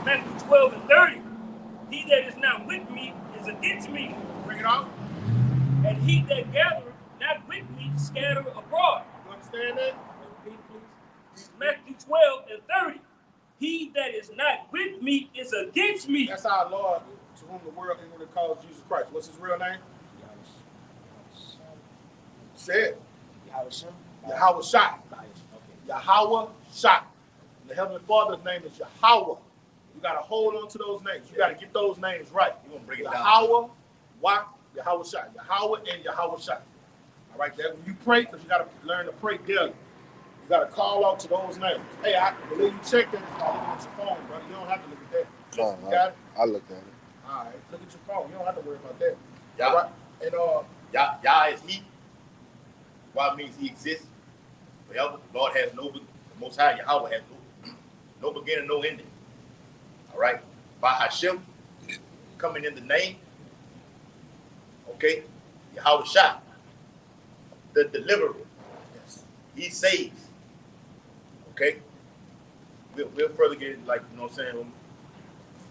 S3: Matthew 12 and 30. He that is not with me is against me,
S5: Bring it on.
S3: and he that gathereth not with me scatter abroad.
S5: You understand that?
S3: Repeat, please. This is Matthew 12 and 30. He that is not with me is against me.
S5: That's our Lord, to whom the world inwardly calls Jesus Christ. What's his real name? Say it. Yahweh Shai. Yahweh Shai. The Heavenly Father's name is Yahweh. You got to hold on to those names. You got to get those names right.
S1: You're going to bring it down.
S5: Yahweh, why? Yahweh Shai. Yahweh and Yahweh Shai. All right, that when you pray, because you got to learn to pray daily. You got to call out to those names. Hey, before you check that, look at your phone, brother. You don't have to look at that. You got it?
S6: I looked at it.
S5: All right, look at your phone. You don't have to worry about that.
S1: Yah.
S5: All right, and
S1: Yah is He. Why means He exists forever. The Lord has the Most High Yahweh has no beginning, no ending. All right, by Hashem, coming in the name. Okay, Yahweh Shai, the deliverer.
S5: yes.
S1: He saves. Okay, we'll further get it, like, you know what I'm saying.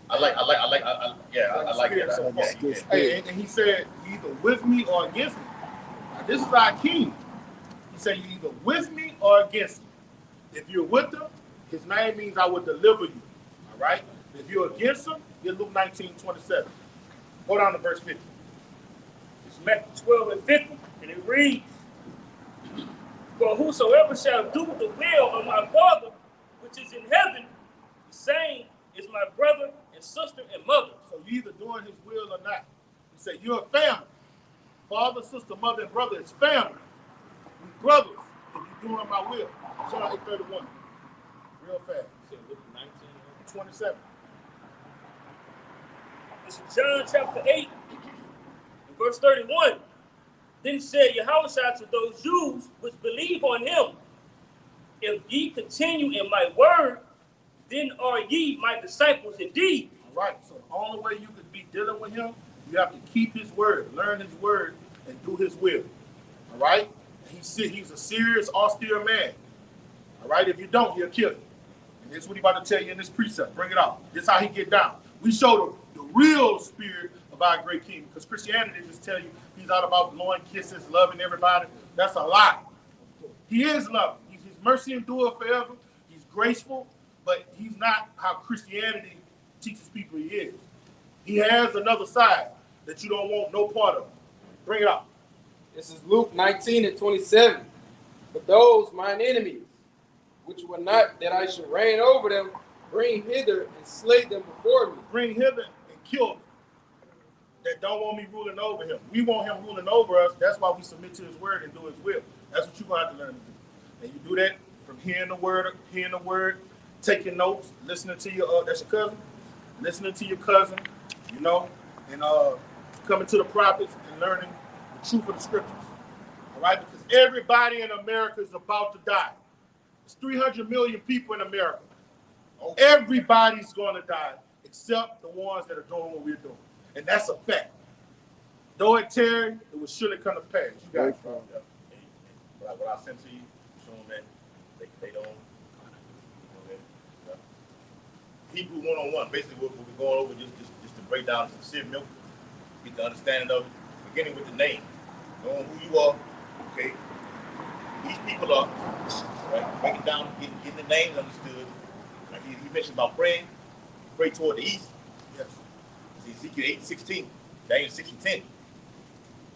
S1: I like that.
S5: Hey, and he said, you either with me or against me. Now, this is our king. He said, you either with me or against me. If you're with him, his name means I will deliver you. All right? If you're against him, you're Luke 19:27. Go down to verse 50.
S3: It's Matthew 12 and 50, and it reads, For whosoever shall do the will of my Father, which is in heaven, the same is my brother and sister and mother.
S5: So you either doing his will or not. He said, you're a family. Father, sister, mother, and brother is family. We brothers if you're doing my will. John 8:31. Real fast.
S3: So Luke 19.
S5: 27.
S3: This is John chapter 8, and verse 31. Then said Yahushua to those Jews which believe on him, If ye continue in my word, then are ye my disciples indeed.
S5: All right. So the only way you could be dealing with him, you have to keep his word, learn his word, and do his will. All right? He's a serious, austere man. All right? If you don't, he'll kill you. And this is what he's about to tell you in this precept. Bring it out. This is how he get down. We showed the real spirit of our great King. Because Christianity just tell you he's all about blowing kisses, loving everybody. That's a lie. He is loving. His mercy endure forever. He's graceful, but he's not how Christianity teaches people he is. He has another side that you don't want no part of. Bring it up.
S4: This is Luke 19:27. But those mine enemies, which were not that I should reign over them, bring hither and slay them before me.
S5: Bring hither and kill them. That don't want me ruling over him. We want him ruling over us. That's why we submit to his word and do his will. That's what you're going to have to learn to do. And you do that from hearing the word, taking notes, listening to your, that's your cousin, listening to your cousin, you know, and coming to the prophets and learning the truth of the scriptures. All right? Because everybody in America is about to die. There's 300 million people in America. Everybody's going to die except the ones that are doing what we're doing. And that's a fact. Though it tarry, it will surely come to pass. You got it. What I sent to you, show them that they don't. Hebrew 101, basically what we're going over, just to break down some sieve milk, get the understanding of it, beginning with the name, knowing who you are, okay? These people are, right? Break it down, getting the names understood. Like he mentioned about praying, pray toward the east. Yes. Ezekiel 8:16, Daniel 6:10.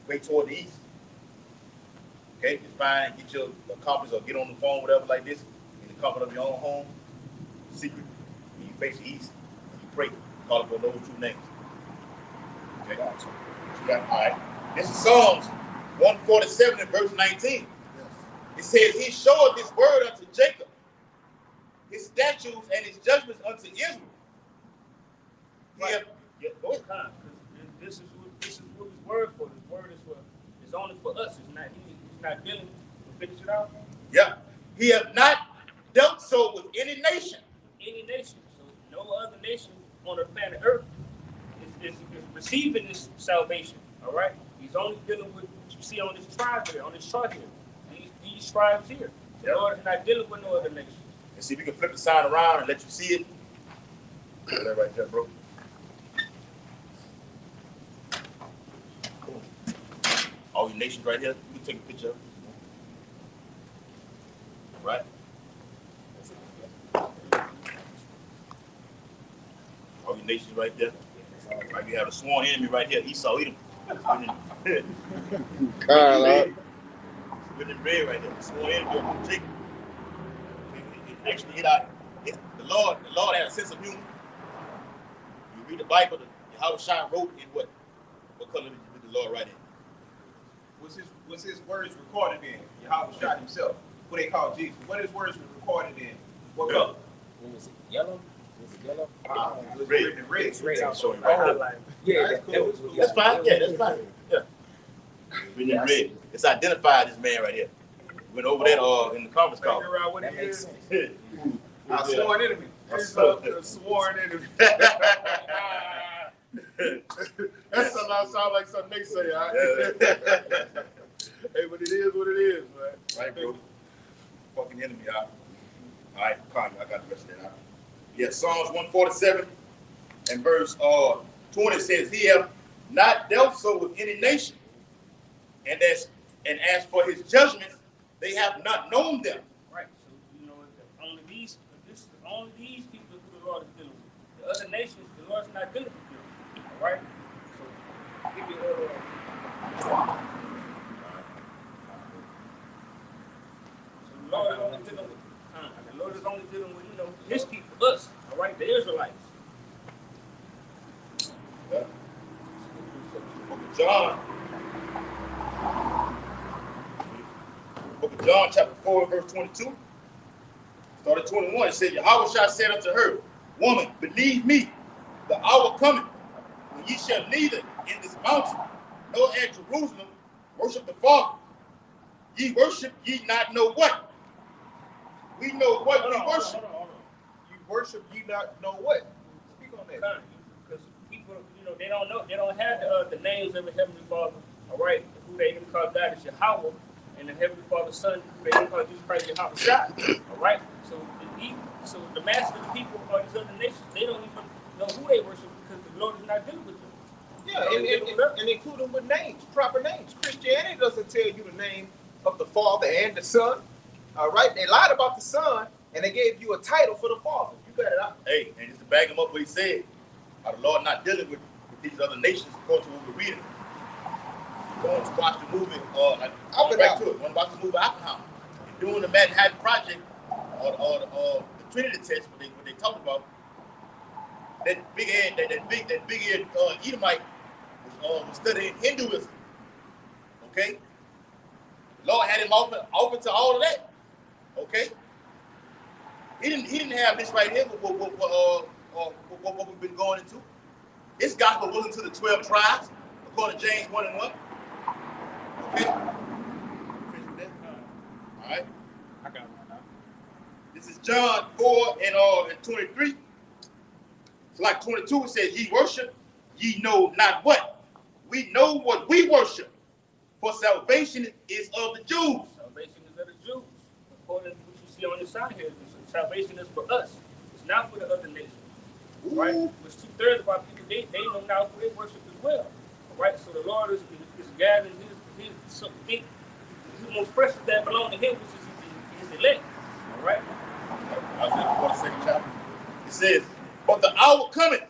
S5: Pray toward the east. Okay, it's fine. Get your compass or get on the phone, whatever, like this. In the comfort of your own home, secret. When you face the east, and you pray, call upon those two names. Okay, so you got, all right. This is Psalms 147 and verse 19. Yes. It says, "He showed his word unto Jacob, his statutes and his judgments unto Israel."
S3: Right. Yeah, go ahead. This is what his word for. His word is for. It's only for us. It's not. He's not dealing to finish it out.
S5: Yeah. He have not dealt so with any nation.
S3: Any nation. So no other nation on the planet Earth is receiving this salvation. All right. He's only dealing with what you see on this tribe here, on this chart here. These tribes here. The Lord is not dealing with no other nation.
S5: And see, we can flip the sign around and let you see it. Put that right there, bro. All your nations right here. You can take a picture of it. Right? All your nations right there. Right, you have a sworn enemy right here. Esau, Edom.
S6: Carl,
S5: With the red right there. Sworn enemy of Jacob. It actually hit out. The Lord has a sense of humor. You read the Bible, Yahushua wrote in what? What color did the Lord write in?
S2: Was his words recorded in? Yahushua himself. What they call Jesus. What his words were recorded in? What color?
S7: Was it yellow? Was it yellow?
S2: It was
S5: Red.
S2: written in red.
S7: It's red.
S5: Showing right there.
S7: Yeah,
S2: That's
S7: that was
S2: cool.
S5: That's fine. Yeah, that's fine. Yeah. Written in red. It's identified this man right here. Went over that in the conference call.
S2: Figure out what
S7: That
S2: he
S7: makes
S2: is.
S7: sense.
S2: Our sworn enemy. He's a sworn enemy.
S5: That sound like something they say, all right? Hey, but it is what it is, man. Right, bro? Fucking enemy, all right, fine. I got the rest of that, all right? Yeah, Psalms 147 and verse 20 says, "He have not dealt so with any nation, and as for his judgments, they have not known them."
S3: Right. So you know, only these people who the Lord is dealing with. The other nations, the Lord's not dealing with them. All right. So give me the Lord is only dealing with. The Lord is only dealing with His people, us. All right, the Israelites.
S5: Yeah. Book of John, chapter 4, verse 22. Start at 21. It said, "Yahushua said unto her, Woman, believe me, the hour cometh when ye shall neither in this mountain nor at Jerusalem worship the Father. Ye worship ye not know what." We know what we worship.
S2: Hold on. You worship ye not know what? Speak on that.
S3: Because people, they don't know, they don't have the names of the Heavenly Father, all right, who they even call God is Yahweh, and the Heavenly Father's Son, who they even call Jesus Christ Yahweh, all right? So the mass of the people or these other nations, they don't even know who they worship because the Lord is not I deal with them.
S2: Yeah, and include them with names, proper names. Christianity doesn't tell you the name of the Father and the Son. All right, they lied about the Son and they gave you a title for the Father. You got it out.
S1: Hey, and just to back him up, what he said, the Lord not dealing with these other nations according to what we're reading. Going to watch the movie, going back to it, going to watch the movie Oppenheimer. Doing the Manhattan Project or the Trinity test, what they talked about. That big head Edomite was studying Hinduism. Okay, the Lord had him open to all of that. Okay, he didn't have this right here. What we've been going into. This gospel wasn't to the 12 tribes, according to James 1:1. Okay. All right.
S5: I got one now.
S1: This is John 4:23. It's like 22. It says, "Ye worship, ye know not what. We know what we worship, for salvation is of the Jews."
S3: Salvation is of the Jews. According to what you see on the side here, salvation is for us. It's not for the other nations. Right? Which 2/3 of our people, they know now who they worship as well. Right? So the Lord is gathering his most precious that belong to him, which is his elect. All right?
S1: I was in the 42nd chapter. It says, "But the hour cometh,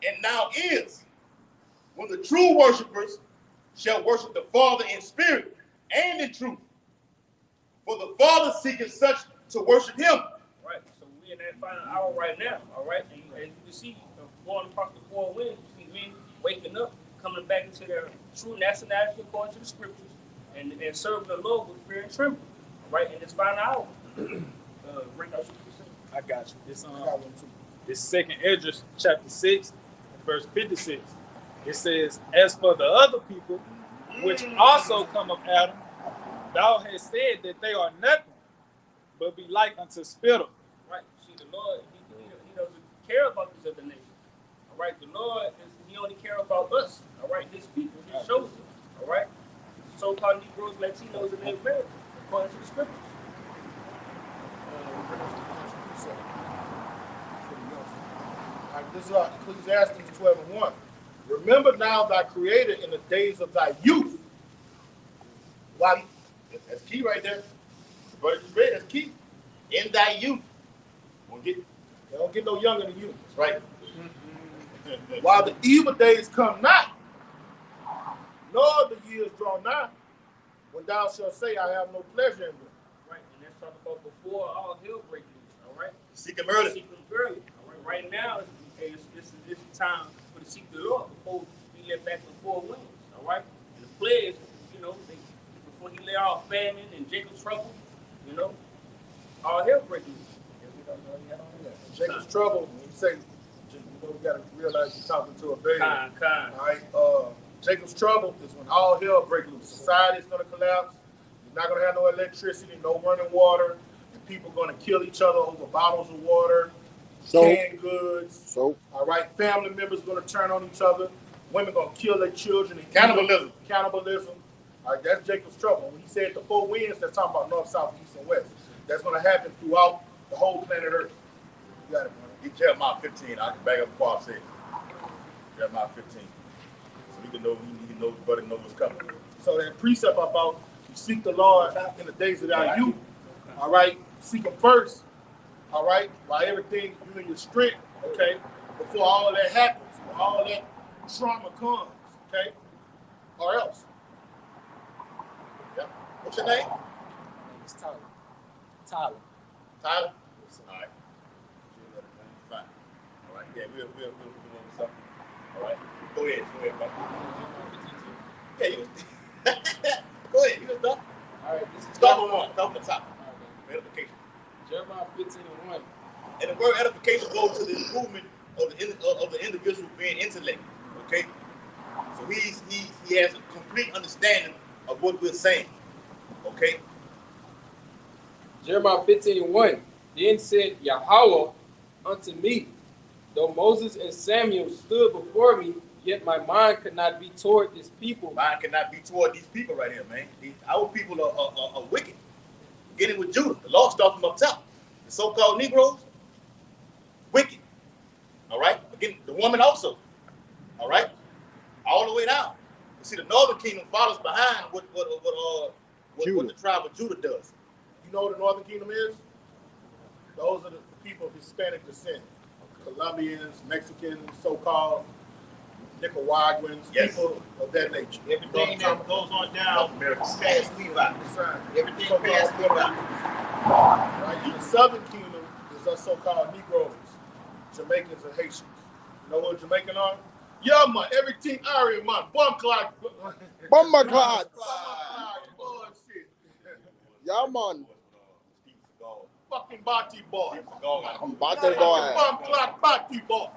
S1: and now is, when the true worshipers shall worship the Father in spirit and in truth. For the Father seeketh such to worship him."
S3: Right. So we're in that final hour right now. All right. And as you can see, going across the four winds, you see men waking up, coming back into their true nationality according to the scriptures, and serving the Lord with fear and trembling. Right. In this final hour.
S5: I got you. This second Esdras chapter 6, verse 56. It says, "As for the other people, which also come of Adam, thou hast said that they are nothing, but be like unto spittle."
S3: Right. See, the Lord, he doesn't care about these other nations. All right. The Lord, he only cares about us. All right. His people, his chosen. All right. So-called Negroes, Latinos, and Native Americans, according to the scriptures.
S5: All right, this is Ecclesiastes 12:1. "Remember now thy Creator in the days of thy youth."
S1: Why? That's key right there. But that's key. In thy youth.
S5: They don't get no younger than you.
S1: That's right.
S5: "While the evil days come not, nor the years draw nigh, when thou shalt say, I have no pleasure in them."
S3: Right, and that's talking about before all hell breaks loose. All right.
S1: Seek him early.
S3: Seek him early. All right. Right now, this is time for to seek the Lord before he let back the four winds. All right. And the players, before he let off famine and Jacob's trouble, all hell breaks loose.
S5: Jacob's trouble, when you say, we got to realize you're talking to a baby.
S3: Kind.
S5: All right. Jacob's trouble is when all hell breaks loose. Society is going to collapse. You're not going to have no electricity, no running water. And people are going to kill each other over bottles of water, canned goods. All right. Family members going to turn on each other. Women going to kill their children. And Cannibalism. All right. That's Jacob's trouble. When he said the four winds, that's talking about north, south, east, and west. That's going to happen throughout the whole planet Earth. You got it, brother.
S1: Get Jeremiah 15. I can back up what Paul said. Jeremiah 15. So he can know, brother know what's coming.
S5: So that precept about you seek the Lord in the days of thy youth. All right. Seek him first. All right. While everything you in your strength. Okay. Before all of that happens, all that trauma comes. Okay. Or else.
S1: Yeah. What's your name?
S7: My name is Tyler. Tyler.
S1: Tyler? All right. Fine. All right. Yeah, we'll do something. All right. Go ahead, buddy. Yeah, you go ahead. You was done.
S7: All right, this is
S1: Start on one. Start on the top. Edification.
S7: Jeremiah 15:1.
S1: And the word edification goes to the improvement of the individual being intellect. Okay. So he has a complete understanding of what we're saying. Okay.
S4: Jeremiah 15:1. Then said Yahweh unto me, though Moses and Samuel stood before me, yet my mind could not be toward this people.
S1: Mine cannot be toward these people right here, man. Our people are wicked. Beginning with Judah. The law starts from up top. The so-called Negroes, wicked. All right? Again, the woman also. All right, all the way down. You see, the northern kingdom follows behind what the tribe of Judah does.
S5: You know what the northern kingdom is? Those are the people of Hispanic descent. Colombians, Mexicans, so-called Nicaraguans,
S1: Yes.
S5: people of that nature.
S2: Everything that goes on down past Levi.
S5: That's right.
S2: Everything
S5: So-called
S2: past
S5: Puerto
S2: Levi.
S5: Ricans. Right? In the southern kingdom is us so-called Negroes, Jamaicans and Haitians. You know what Jamaican are? Yeah, man. Everything area, man. Bomb clock.
S6: Bomber clots.
S5: Bullshit.
S6: Yeah, man.
S5: Fucking Bati boy.
S6: I'm about that boy.
S5: Bomb clock Bati boy.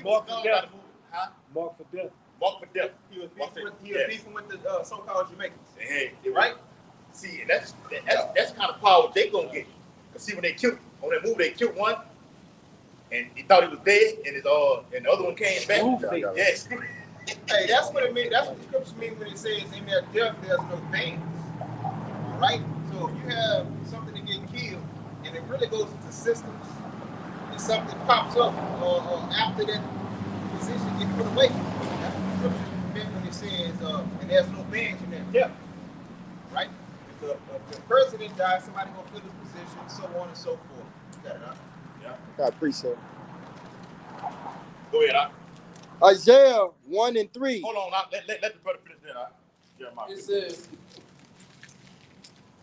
S3: Mark for death.
S1: Huh?
S3: Mark for death.
S1: Mark for death.
S2: He was beefing with the so-called Jamaicans.
S1: Hey,
S2: Right?
S1: See, and that's the kind of power they gonna get. Cause see, when they killed on that move, they killed one, and he thought he was dead, and and the other one came back. Yes.
S2: Hey, that's what it means. That's what the scriptures mean when it says in their death there's no pain. Right? So if you have something to get killed and it really goes into systems and something pops up or after that position gets put away, that's what the scripture meant when it says and there's no bands in their death. Right? If the president dies, somebody gonna fill his position, so on and so forth. You got it, huh?
S1: Yeah.
S6: God, precept.
S1: Go ahead, Doc.
S6: Isaiah 1 and 3.
S1: Hold on, Doc. Let the brother finish that, Doc. Jeremiah.
S4: It says,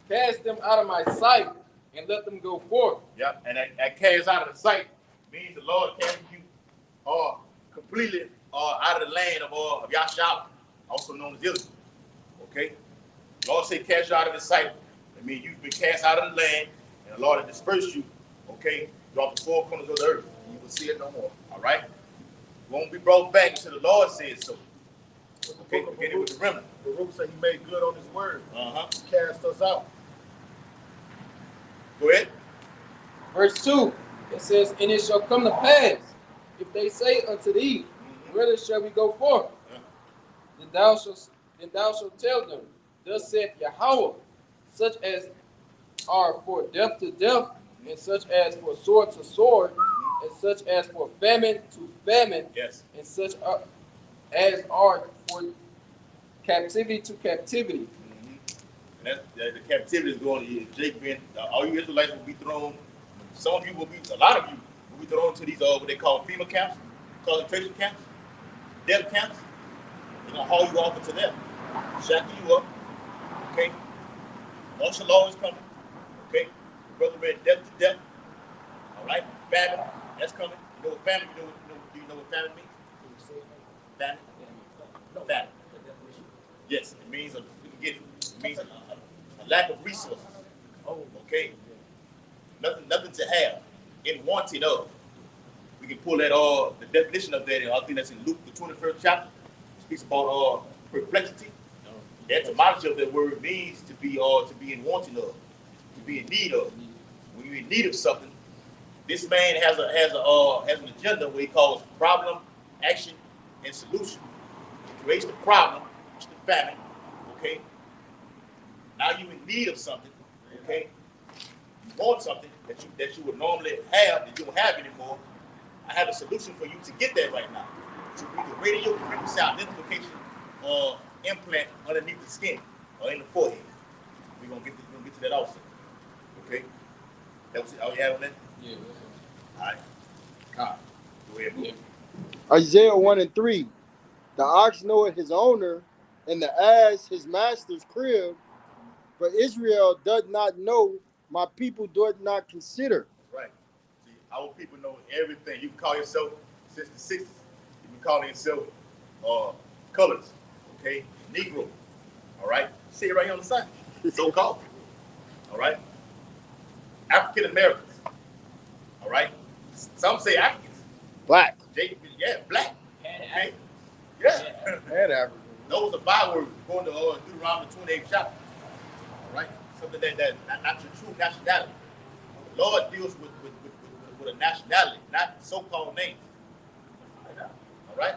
S4: cast them out of my sight and let them go forth.
S1: Yeah, and that cast out of the sight means the Lord cast you completely out of the land of Yashala, also known as Israel. Okay? The Lord say cast you out of the sight. That means you've been cast out of the land, and the Lord has dispersed you, okay, throughout the four corners of the earth. You will see it no more. All right? You won't be brought back until the Lord says so. Okay, beginning with the remnant.
S5: Baruch said he made good on his word.
S1: Uh-huh.
S5: He cast us out.
S1: Go ahead.
S4: Verse 2, it says, and it shall come to pass, if they say unto thee, whither shall we go forth?
S1: Yeah.
S4: Then thou shalt tell them, thus saith Yahweh, such as are for death to death, and such as for sword to sword, and such as for famine to famine,
S1: Yes.
S4: and such as are for captivity to captivity.
S1: And the captivity is going to Jacob. All you Israelites will be thrown. Some of you will be, a lot of you will be thrown to these what they call FEMA camps, concentration camps, death camps. They're gonna haul you off into them, shackle you up. Okay, martial law is coming. Okay, brother read death to death. All right, famine that's coming. You know what famine? Do you know what famine means? Famine. Famine. Yes, it means it means a lack of resources. Oh, okay. Nothing to have, in wanting of. We can pull that the definition of that. I think that's in Luke the 21st chapter. It speaks about perplexity. The etymology of that word means to be in wanting of, to be in need of. When you're in need of something, this man has an agenda where he calls problem, action, and solution. He creates the problem, which is the famine. Okay. Now you're in need of something. Okay. You want something that you would normally have that you don't have anymore. I have a solution for you to get that right now. To be the radio frequency identification implant underneath the skin or in the forehead. We're gonna get to that also. Okay. That was it. All you had on that?
S4: Yeah.
S1: All right. Go ahead.
S4: Yeah.
S6: Isaiah 1 and 3. The ox knoweth his owner, and the ass his master's crib. But Israel does not know, my people do not consider.
S1: Right. See, our people know everything. You can call yourself, since the 60s, you can call yourself colors, okay? Negro, all right? See it right here on the side. So-called. All right? African Americans, all right? Some say Africans.
S6: Black.
S1: Yeah, black. Okay? Yeah.
S6: And African.
S1: Those are bywords going to Deuteronomy 28th chapter. All right? Something that not your true nationality. The Lord deals with a nationality, not so-called names. All right?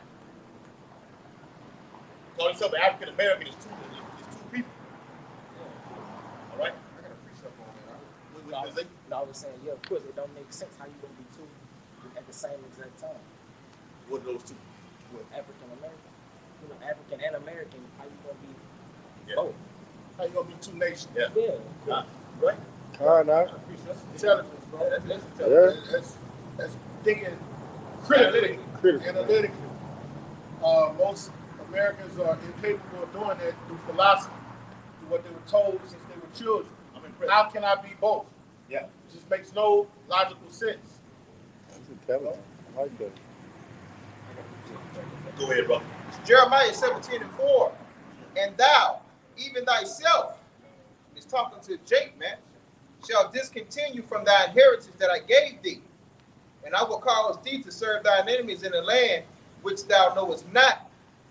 S1: Call yourself an African American is two people. All right?
S7: I got a precept on that.
S1: What you say?
S7: No, I was saying, yeah, of course, it don't make sense how you gonna be two at the same exact time.
S1: What are those two?
S7: with African American. You know, African and American. How you gonna be
S1: Yeah.
S7: both?
S5: How you gonna be two nations?
S1: Yeah.
S7: Yeah.
S5: Right? That's intelligence, bro. That's intelligence. That's thinking critically, analytically. Most Americans are incapable of doing that through philosophy, through what they were told since they were children.
S1: I'm impressed.
S5: How can I be both?
S1: Yeah.
S5: It just makes no logical sense.
S6: That's intelligent. I like that.
S1: Go ahead, brother.
S2: It's Jeremiah 17:4. And thou, even thyself, is talking to Jake, man, shall discontinue from thy inheritance that I gave thee. And I will cause thee to serve thine enemies in the land which thou knowest not.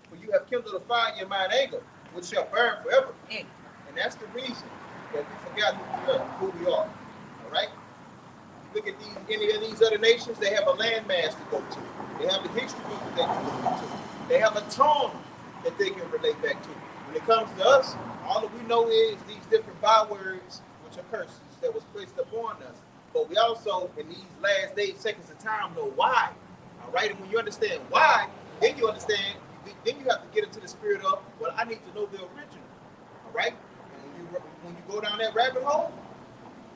S2: For you have kindled a fire in mine anger, which shall burn forever. And that's the reason that we forgot who we are. All right? Look at any of these other nations, they have a landmass to go to. They have a history book that they can look into. They have a tongue that they can relate back to. When it comes to us, all that we know is these different bywords, which are curses that was placed upon us. But we also, in these last days, seconds of time, know why. All right? And when you understand why, then you understand, then you have to get into the spirit of, well, I need to know the original. All right? And when you go down that rabbit hole,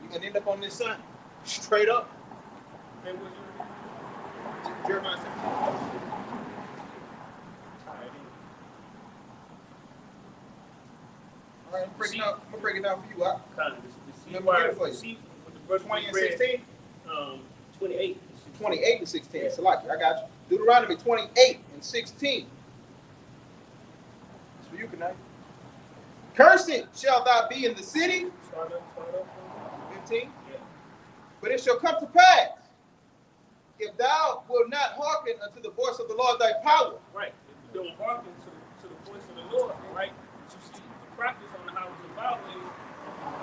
S2: you can end up on this sun. Straight up. Jeremiah 17. All right, I'm gonna break it down for you.
S3: Kind of.
S2: Let me get it for you.
S3: See, with the verse
S2: 20 and
S3: we read,
S2: 16?
S3: 28.
S2: 28 and 16. Salaki, I got you. Deuteronomy 28 and 16. That's for you, Kanai. Cursed shall thou be in the city.
S3: Start up.
S2: 15.
S3: Yeah.
S2: But it shall come to pass, if thou wilt not hearken unto the voice of the Lord thy power.
S3: Right. If you don't hearken to the voice of the Lord, right? You see the practice on the house of the Bible is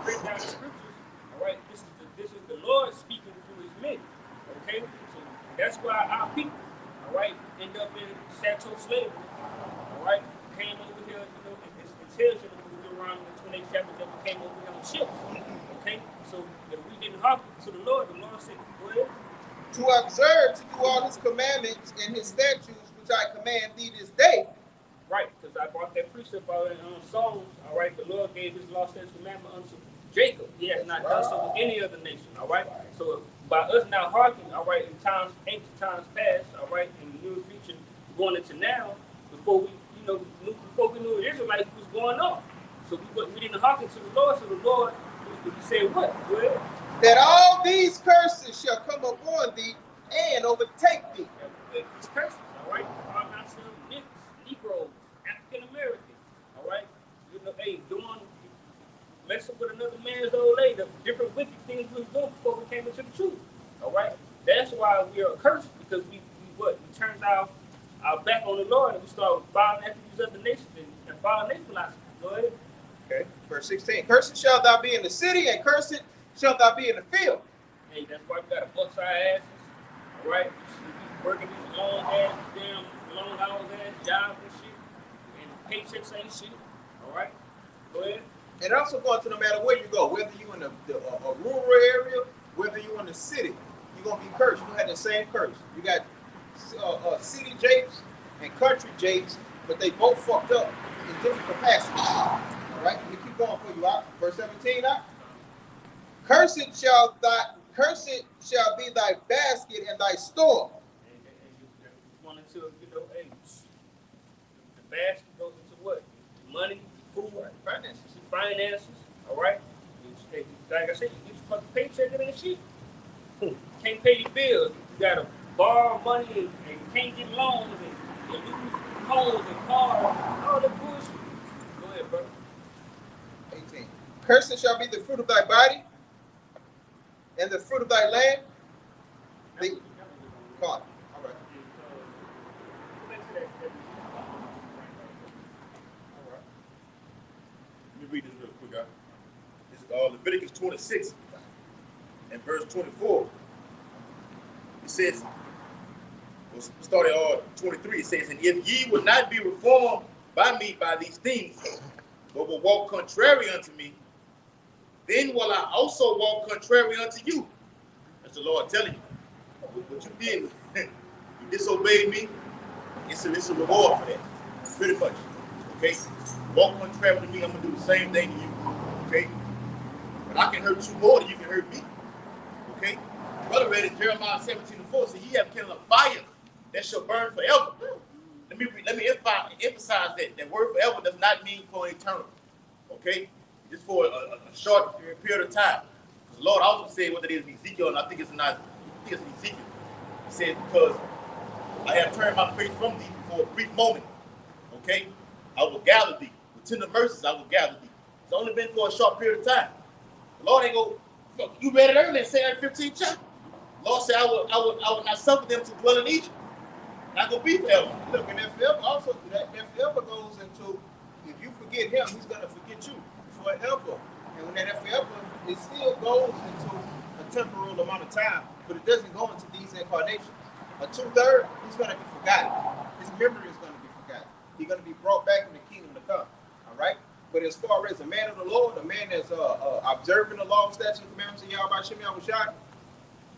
S3: break down the scriptures. All right. This is the Lord speaking through his men. Okay. So that's why our people, all right, end up in chattel slavery. All right. Came over here, you know, it tells you in Deuteronomy the 28th chapter that we came over here on ships. Okay. So if we didn't hearken to the Lord said, go ahead.
S2: To observe to do all his commandments and his statutes which I command thee this day.
S3: Right, because I brought that precept out in Psalms. All right, the Lord gave his law, statutes, commandment unto Jacob. He has not done so with any other nation. All right, so by us now hearkening, all right, in times, ancient times past, all right, in the near future, going into now, before we, before we knew the Israelites was going on. So we didn't hearken to the Lord. So the Lord, he said what? Go ahead.
S2: That all these curses shall come upon thee and overtake thee.
S3: These curses, all right, are not some Negroes, African Americans, all right, messing with another man's old lady, different wicked things we were doing before we came into the truth, all right. That's why we are cursed, because we turned our back on the Lord and we started following after these other nations and following their philosophy. Go ahead.
S2: Okay, verse 16. Cursed shalt thou be in the city, and cursed shalt thou be in the field.
S3: Hey, that's why we gotta bust our asses, all right? We working these long ass, long hours ass jobs and shit, and paychecks ain't shit, all right? Go ahead.
S2: And also going to no matter where you go, whether you in a rural area, whether you in the city, you're gonna be cursed. You have the same curse. You got city japes and country japes, but they both fucked up in different capacities. All right, let me keep going for you out. Verse 17 out. Cursed shall be thy basket and thy store.
S3: And you wanted to, hey, the basket goes into what? Money, food, finances, all right? Like I said, you get your fucking paycheck and that shit. Can't pay your bills. You gotta borrow money and you can't get loans and you lose homes and cars, all that bullshit. Go ahead, brother.
S2: 18. Cursed shall be the fruit of thy body and the fruit of thy land. Come on. All right.
S1: Let me read this real quick, guys. This is Leviticus 26 and verse 24. It says, starting 23, it says, and if ye would not be reformed by me by these things, but will walk contrary unto me, then will I also walk contrary unto you. That's the Lord telling you. What you did, you disobeyed me, it's a reward for that. Pretty much. Okay? Walk one travel to me, I'm gonna do the same thing to you. Okay? But I can hurt you more than you can hurt me. Okay? Brother read it, Jeremiah 17:4 says, "Ye have kindled a fire that shall burn forever." Let me emphasize that that word forever does not mean for eternal. Okay? Just for a short period of time. The Lord also said what it is in Ezekiel, and I think it's in Ezekiel. He said, "Because I have turned my face from thee for a brief moment. Okay? I will gather thee. With tender mercies I will gather thee." It's only been for a short period of time. The Lord ain't go, you read it earlier in Psalm 15 chapter. The Lord said, I will not suffer them to dwell in Egypt. Not gonna be forever.
S2: Look, and that forever also that forever goes into, if you forget him, he's gonna forget you forever. And when that forever, it still goes into a temporal amount of time, but it doesn't go into these incarnations. A 2/3, he's gonna be forgotten. His memory is gonna be forgotten. He's gonna be brought back in the kingdom to come. All right. But as far as a man of the Lord, a man that's observing the law, statutes, commandments of Yahweh Shem Yahushua,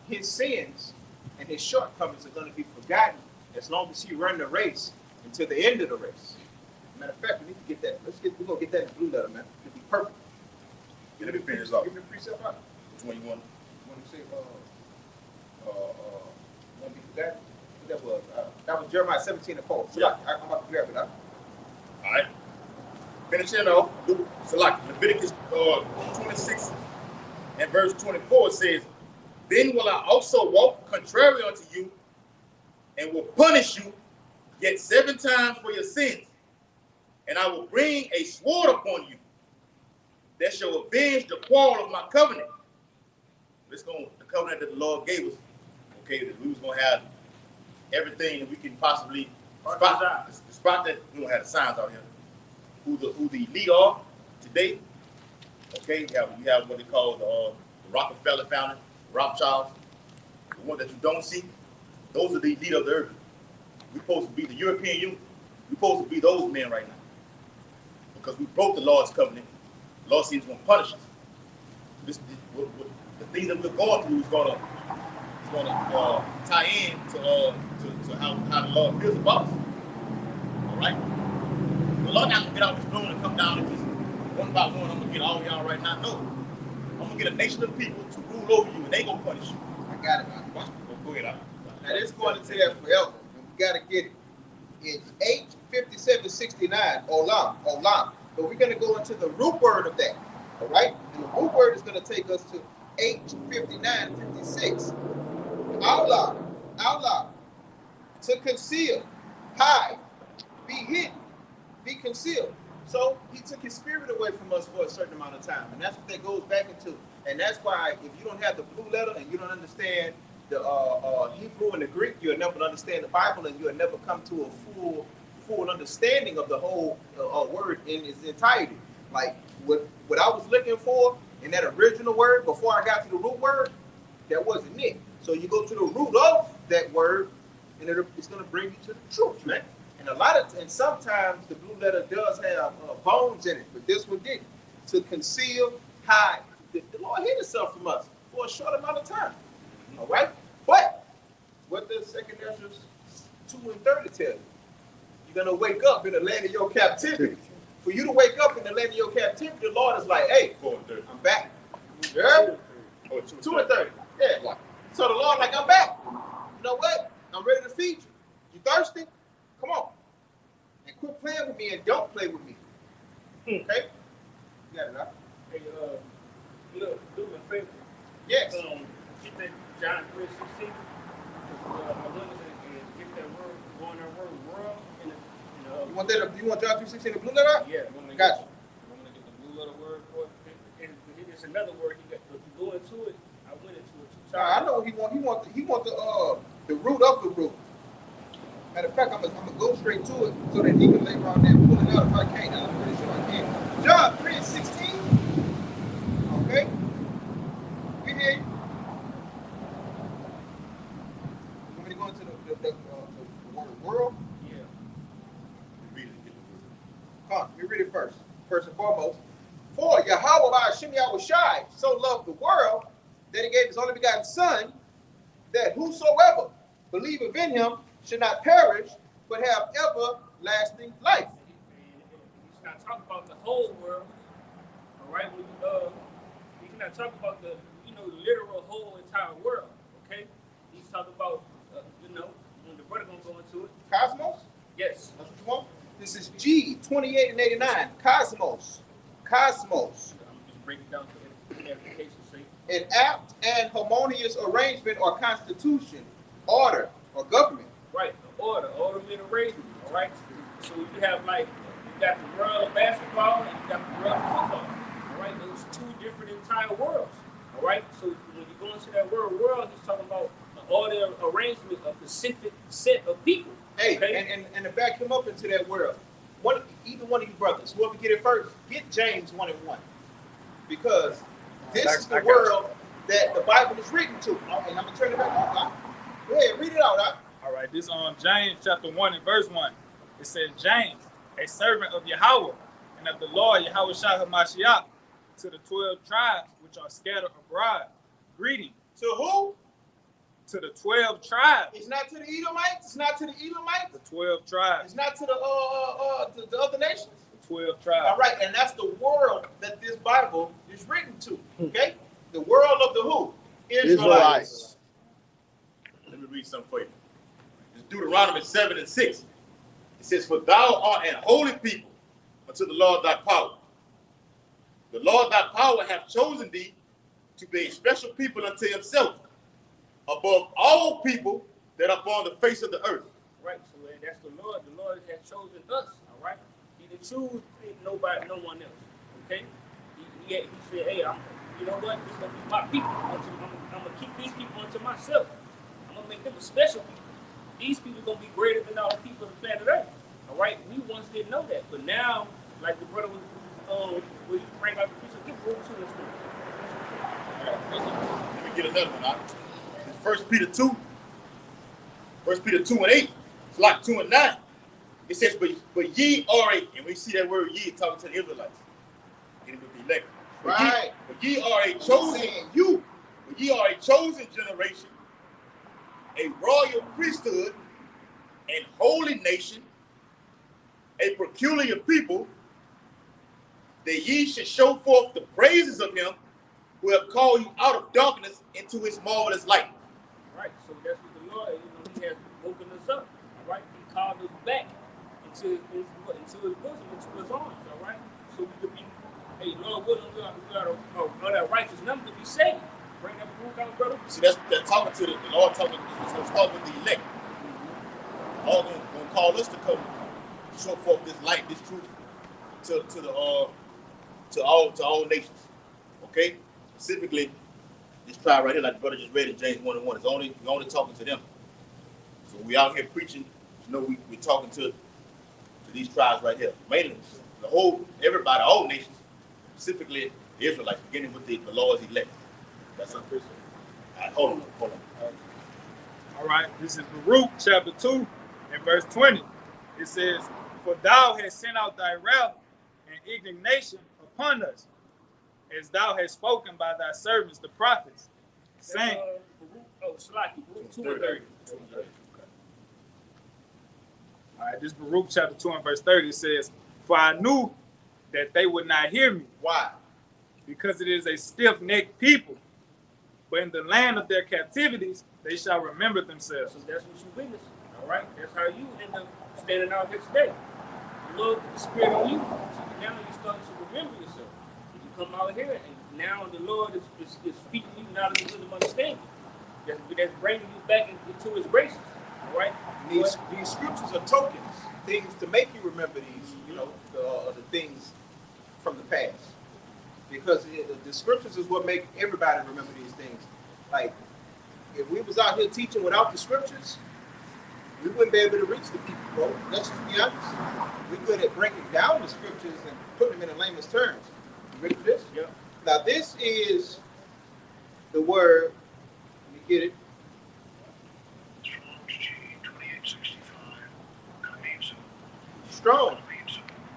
S2: his sins and his shortcomings are going to be forgotten as long as he run the race until the end of the race. Matter of fact, we need to get that. We're gonna get that in the blue letter, man. It'll be perfect.
S1: Let me finish off.
S2: Give me the precept out.
S1: Which one you want?
S2: When you say won't be forgotten. What that was? That was Jeremiah 17:4. So
S1: Yeah.
S2: I'm about to grab it up.
S1: All right. Finishing off, Leviticus 26 and verse 24 says, "Then will I also walk contrary unto you, and will punish you yet 7 times for your sins. And I will bring a sword upon you that shall avenge the quarrel of my covenant." The covenant that the Lord gave us, okay, that we was going to have everything that we can possibly spot that. We don't have the signs out here. Who the elite are today. Okay, you have what they call the Rockefeller family, Rothschilds, the one that you don't see. Those are the elite of the earth. We're supposed to be the European Union. We're supposed to be those men right now. Because we broke the Lord's covenant. The Lord says He's going to punish us. The things that we're going through is going to tie in to how the Lord feels about us. All right? The Lord not going to get out of His throne and come down and just one by one, I'm going to get all y'all right now. No. I'm going to get a nation of people to rule over you, and they going to punish you.
S2: I got it, man.
S1: Go ahead, out.
S2: Now this going into that forever, and we gotta get it. It's H5769, olam. But we're gonna go into the root word of that. All right? And the root word is gonna take us to H5956. Outlaw. To conceal, hide, be hidden, be concealed. So he took his spirit away from us for a certain amount of time. And that's what that goes back into. And that's why if you don't have the blue letter and you don't understand the Hebrew and the Greek, you'll never understand the Bible, and you'll never come to a full understanding of the whole word in its entirety. Like what I was looking for in that original word before I got to the root word, that wasn't it. So you go to the root of that word, and it's going to bring you to the truth, man. And sometimes the blue letter does have bones in it, but this one didn't. To conceal, hide. The Lord hid Himself from us for a short amount of time. All right? But what does 2 Ezra 2:30 tell you? You're going to wake up in the land of your captivity. For you to wake up in the land of your captivity, the Lord is like, hey, I'm back. Yeah? 2:30. Yeah. So the Lord like, I'm back. You know what? I'm ready to feed you. You thirsty? Come on. And quit playing with me and don't play with me. Okay? You got it, huh?
S3: Hey, look, do me a favor.
S2: Yes.
S3: Get that John 3:16. And get that word, go on that word, world.
S2: You want John 3:16 the blue letter?
S3: Yeah.
S2: Gotcha.
S3: I'm going to get the blue letter word for it. And it's another word he got. If you go into it, I went into it 2 times.
S2: I know what he want. He want the root of the root. Matter of fact, I'm gonna go straight to it so that he can later on there pull it out if I can. I'm pretty sure I can. John 3:16. Okay. We hear you. You want me to go into the word world?
S3: Yeah.
S2: Come on, let me read it first. First and foremost. For Yahweh by Shem Yahushai so loved the world that He gave His only begotten Son, that whosoever believeth in Him should not perish, but have everlasting life.
S3: And he's not talking about the whole world. All right, when he's not talking about the literal whole entire world. Okay, he's talking about when the brother gonna go into it.
S2: Cosmos?
S3: Yes.
S2: That's what you want? This is G 28 and 89. Cosmos. Cosmos.
S3: I'm just breaking it down for edification's sake.
S2: An apt and harmonious arrangement or constitution, order, or government.
S3: Right, the order been arrangement. All right. So you have you got the world of basketball and you got the world of football. All right, those two different entire worlds. All right. So when you go into that world, he's talking about the order arrangement of the specific set of people.
S2: Hey,
S3: okay?
S2: and to back him up into that world, either one of you brothers, whoever get it first, get James 1 and 1. Because this is the world that the Bible is written to. And I'm going to turn it back on. Go ahead, read it out.
S8: All right, this on James chapter 1 and verse 1. It says, James, a servant of Yahweh and of the Lord Yahweh Shah HaMashiach, to the 12 tribes which are scattered abroad, greeting.
S2: To who?
S8: To the 12 tribes.
S2: It's not to the Edomites. It's not to the Elamites.
S8: The 12 tribes.
S2: It's not to the other nations.
S8: The 12 tribes.
S2: All right, and that's the world that this Bible is written to. Okay, the world of the who? Israelites.
S1: Let me read something for you. It's Deuteronomy 7 and 6. It says, "For thou art an holy people unto the Lord thy power. The Lord thy power hath chosen thee to be a special people unto himself, above all people that are upon the face of the earth."
S3: Right, so that's the Lord. The Lord has chosen us. All right, He didn't choose no one else. Okay, he said, "Hey, you know what? This is gonna be my people. I'm gonna keep these people unto myself. I'm gonna make them a special people. These people are gonna be greater than all the people on the planet Earth." All right, we once didn't know that, but now, like the brother was, when he bring out the picture, give room to this one.
S1: Let me get another one out. First Peter 2 and 8. It's like 2 and 9. It says, but ye are and we see that word ye talking to the Israelites. Getting with the elect.
S2: Right.
S1: But ye are a chosen, but ye are a chosen generation, a royal priesthood, and holy nation, a peculiar people, that ye should show forth the praises of him who have called you out of darkness into his marvelous light.
S3: Right, so that's what the Lord, he has woken us up. All right, he called us back into his bosom, into his arms. All right, so we could be, hey, Lord willing, we got that righteous number to be saved. Bring that book out, brother.
S1: See, that's talking to the Lord, talking. It's going to start with the elect. All going to call us to come show forth this light, this truth to all nations. Okay, specifically this tribe right here, like the brother just read in James 1 and 1. We're only talking to them. So we out here preaching. We're talking to these tribes right here, mainly everybody, all nations, specifically the Israelites, beginning with the Lord's elect. That's our first one. Hold on.
S8: All right, this is Baruch chapter 2 and verse 20. It says, "For thou hast sent out thy wrath and indignation upon us, as thou hast spoken by thy servants the prophets, saying."
S3: Baruch 2 and 30.
S8: All right, this is Baruch chapter 2 and verse 30. It says, "For I knew that they would not hear me.
S2: Why?
S8: Because it is a stiff-necked people. But in the land of their captivities, they shall remember themselves."
S3: So that's what you witness. All right, that's how you end up standing out here today. The Lord put the Spirit on you. So now you're starting to remember yourself. You come out here, and now the Lord is speaking you knowledge and wisdom understanding. That's bringing you back into His graces. All right.
S2: These scriptures are tokens, things to make you remember these, the things from the past. Because the scriptures is what make everybody remember these things. Like, if we was out here teaching without the scriptures, we wouldn't be able to reach the people, bro. Let's just be honest. We're good at breaking down the scriptures and putting them in the layman's terms. You ready for this?
S3: Yeah.
S2: Now, this is the word. Let me get it. Strong.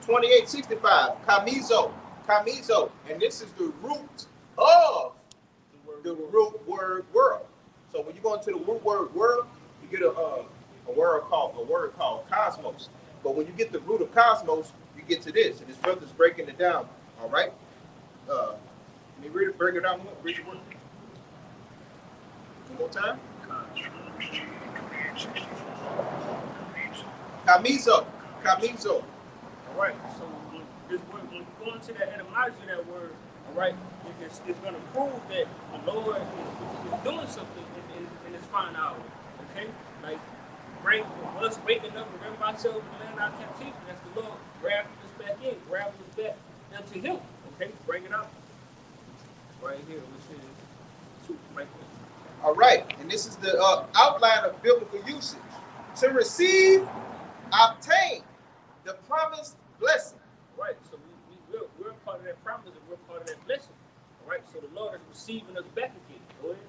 S2: 2865. Kamizo. And this is the root of the root word world. So when you go into the root word world, you get a a word called cosmos. But when you get the root of cosmos, you get to this, and his brother's breaking it down. All right. Let me read it. Bring it down. Read the word. One more time. Camiso.
S3: All right. So when you go into that etymology of that word, all right, it's going to prove that the Lord is doing something in this fine hour. Okay, like bring us waking up, remember ourselves in the land of our captivity. That's the Lord grabbing us back in, grabbing us back into Him. Okay, bring it out right here. Which is two right there.
S2: All right, and this is the outline of biblical usage. To receive, obtain the promised blessing.
S3: Right, so we're a part of that promise and we're a part of that blessing. All right, so the Lord is receiving us back again. Go ahead.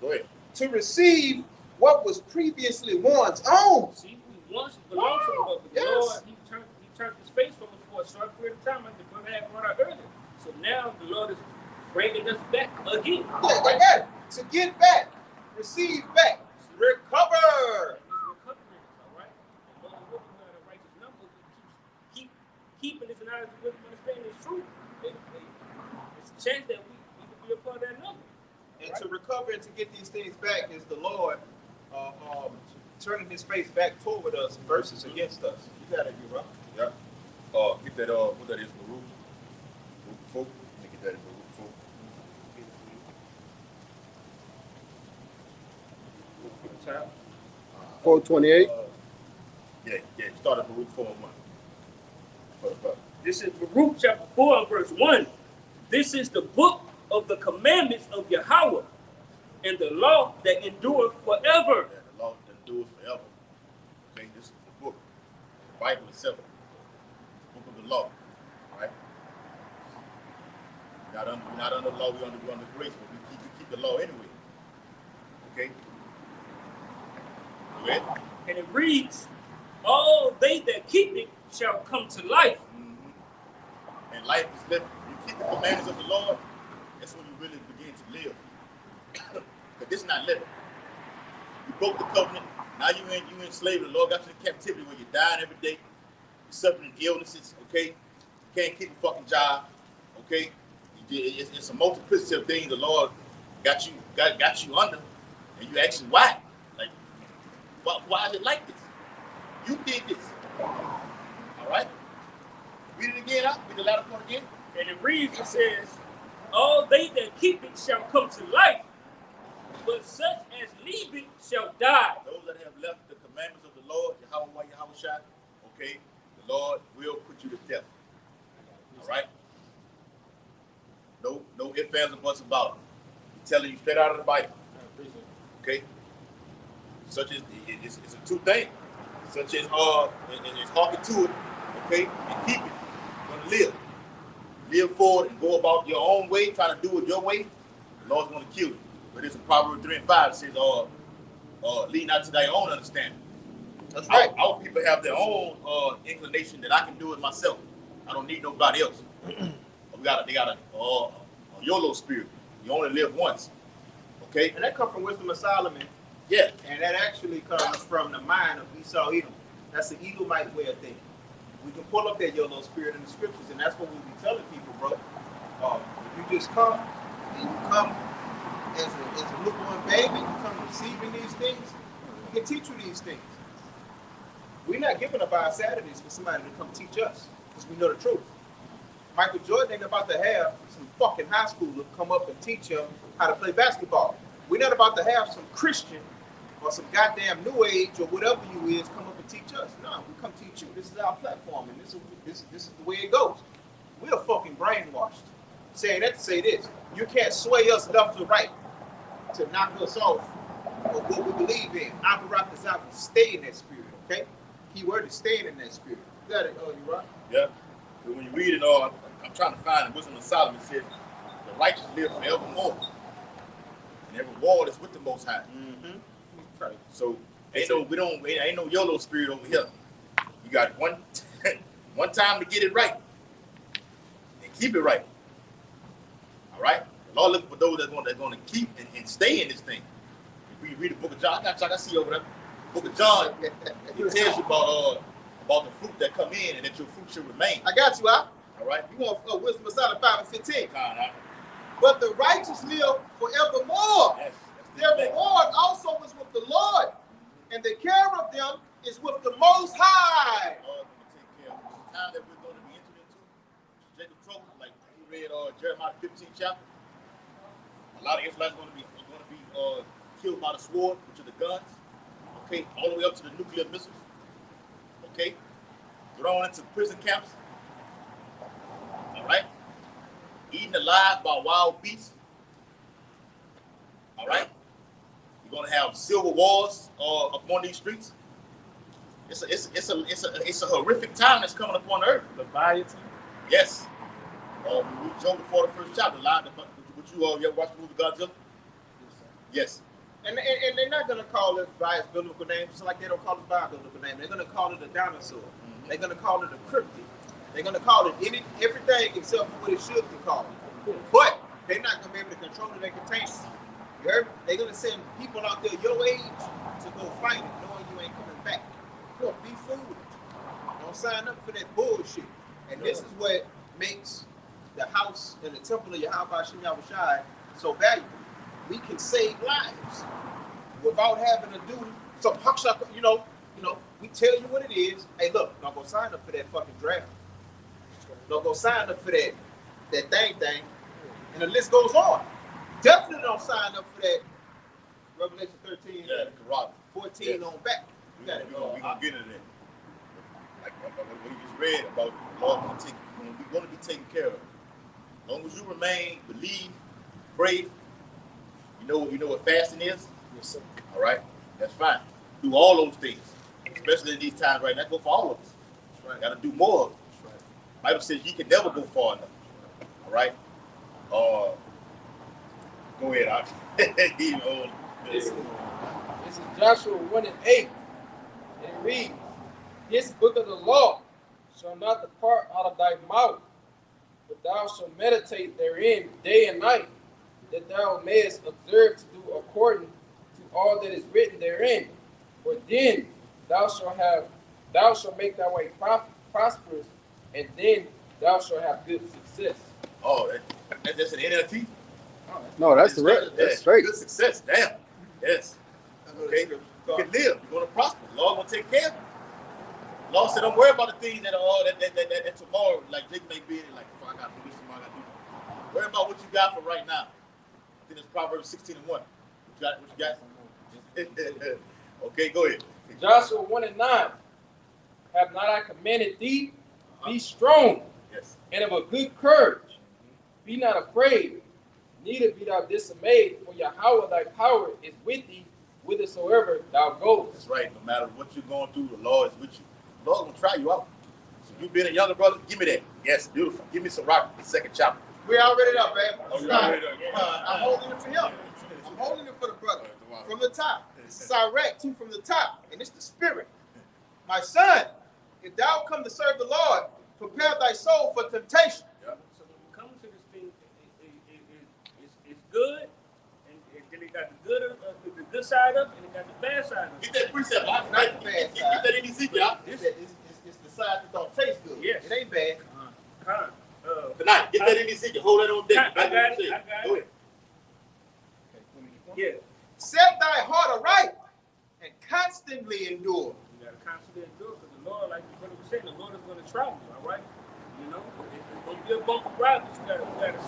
S2: Go ahead. To receive what was previously one's own.
S3: See, we once belonged to the Lord, but the Lord, he turned his face from us for a short period of time, like the brother had brought out earlier. So now the Lord is bringing us back again.
S2: Yeah, I got it. To get back, receive back, recover.
S3: Keeping this knowledge of wisdom and understanding is true. It's a chance that we can be a part of that number.
S2: And right? To recover and to get these things back is the Lord turning his face back toward us versus against us. You got it, you right?
S1: Yeah. Get that, what that is, Baruch 4. Let me get that in Baruch 4.
S6: 428.
S1: Yeah. Start at Baruch 4 and 1.
S3: This is Baruch chapter 4 and verse 1. This is the book of the commandments of Yahweh and the law that endureth forever.
S1: Yeah, the law that endures forever. Okay, this is the book. The Bible itself. The book of the law. Right? We're not under the law, we're under grace, but we keep the law anyway. Okay? Go ahead.
S3: And it reads, all they that keep it shall come to life.
S1: And life is living. You keep the commandments of the Lord, that's when you really begin to live. But this is not living. You broke the covenant. Now you in slavery. The Lord got you in captivity where you're dying every day. You're suffering illnesses, okay? You can't keep a fucking job, okay? It's a multiplicity of things the Lord got you under. And you asking why? Like, why is it like this? You did this. All right? Read it again out. Read the latter part again.
S3: And it reads, it says, all they that keep it shall come to life, but such as leave it shall die.
S1: Those that have left the commandments of the Lord, Yahweh Shai, okay, the Lord will put you to death. All right? No ifs, ands, or buts about it. I'm telling you straight out of the Bible. Okay? Such as, it's a two thing. Such as, and it's hearken to it, okay, and keep it. You're going to live. Live forward and go about your own way, trying to do it your way. The Lord's going to kill you. But it's in Proverbs 3 and 5. It says, lead not to thy own understanding.
S2: That's right.
S1: Our people have their own inclination that I can do it myself. I don't need nobody else. They got a YOLO spirit. You only live once. Okay?
S2: And that comes from Wisdom of Solomon.
S1: Yeah.
S2: And that actually comes from the mind of Esau Edom. That's the Edomite way of thinking. We can pull up that YOLO spirit in the scriptures, and that's what we be telling people, bro. If you just come, and you come as a newborn baby, you come receiving these things, we can teach you these things. We're not giving up our Saturdays for somebody to come teach us, because we know the truth. Michael Jordan ain't about to have some fucking high schooler come up and teach him how to play basketball. We're not about to have some Christian or some goddamn New Age or whatever you is come up and teach us. No, we come teach you. This is our platform, and this is the way it goes. We are fucking brainwashed. Saying that to say this, you can't sway us left or right to knock us off of what we believe in. Operate this out and stay in that spirit, okay? Key word is staying in that spirit. You got it, you right?
S1: Yeah. So when you read it, I'm trying to find the Wisdom of Solomon. It says, the righteous live forevermore. And their reward is with the Most High.
S2: Mm-hmm.
S1: Right. So ain't no YOLO spirit over here. You got one time to get it right and keep it right. All right. The Lord looking for those that's going to keep and stay in this thing. read the book of John. I see you over there. Book of John. He tells you about the fruit that come in and that your fruit should remain.
S2: I got you out.
S1: All right.
S2: You want wisdom of Solomon 5 and 15.
S1: Huh?
S2: But the righteous live forevermore.
S1: Yes,
S2: Their reward also is with the Lord, and the care of them is with the Most High.
S1: The Lord will take care of them. The time that we're going to be entered into, Jacob's trouble, like we read Jeremiah 15th chapter. A lot of Israelites are going to be killed by the sword, which are the guns. Okay, all the way up to the nuclear missiles. Okay, thrown into prison camps. All right, eaten alive by wild beasts. All right, you're going to have civil wars upon these streets. It's a horrific time that's coming upon the earth.
S8: Leviathan.
S1: Yes. We read Job before the first chapter. Would you ever watch the movie Godzilla? Yes.
S2: And they're not going to call it by its biblical name, just like they don't call it by a biblical name. They're going to call it a dinosaur. Mm-hmm. They're going to call it a cryptid. They're going to call it everything except for what it should be called. But they're not going to be able to control it and contain it. You heard me? They're going to send people out there your age to go fight it, knowing you ain't coming back. You're going to be foolish. Don't sign up for that bullshit. And this is what makes the house and the temple of Yahweh Shem Yahushai so valuable. We can save lives without having to do some huckshot. You know, we tell you what it is. Hey, look, don't go sign up for that fucking draft. Don't go sign up for that thing, and the list goes on. Definitely don't sign up for that Revelation 13, 14 on back.
S1: We're gonna get into that. Like what you just read about the Lord going to be taken care of. As long as you remain, believe, pray. You know what fasting is?
S7: Yes, sir.
S1: All right, that's fine. Do all those things, especially in these times right now. Go for all of us. That's right. Got to do more of it. That's right. The Bible says you can never go far enough. All right. Go ahead.
S4: This is Joshua 1 and 8. And it reads, "This book of the law shall not depart out of thy mouth, but thou shalt meditate therein day and night, that thou mayest observe to do according to all that is written therein. For then thou shalt make thy way prosperous, and then thou shalt have good success."
S1: Oh, that's an NLT?
S6: No, that's the right. That's straight.
S1: Good success. Damn. Yes. Okay. You can live. You're going to prosper. The Lord will take care of you. The Lord said, don't worry about the things that are that tomorrow, like Jake may be, like, if I got to do this, tomorrow I got to do that. Worry about what you got for right now. I think it's Proverbs 16 and 1. What you got? Okay, go ahead.
S4: Joshua 1 and 9. "Have not I commanded thee? Be strong,
S1: yes,
S4: and of a good courage. Be not afraid, neither be thou dismayed, for Yahweh thy power is with thee, whithersoever thou goest."
S1: That's right. No matter what you're going through, the Lord is with you. The Lord will try you out. So you being a younger brother, give me that. Yes, beautiful. Give me some rock. The second chapter.
S2: We already up, man.
S1: Oh, you already up.
S2: I'm holding it for him. I'm holding it for the brother. From the top. This is Iraq, too, from the top. And it's the spirit. "My son, if thou come to serve the Lord, prepare thy soul for temptation."
S1: Yep.
S3: So when you come to this thing, it's good, and then it got the good side up, and it got the bad side up.
S1: Get that precept.
S2: Not the bad
S1: Get
S2: side.
S1: that in Ezekiel.
S2: It's the side that don't taste good.
S3: Yes.
S2: It ain't bad.
S1: Tonight, get that in Ezekiel. Hold that on deck.
S3: I got it.
S1: Go ahead.
S3: Yeah.
S2: Set thy heart aright and constantly endure.
S3: You gotta constantly endure, because the Lord, like the brother was saying, the Lord is going to try you, all right? You know, it's going to be a bumpy ride, but you gotta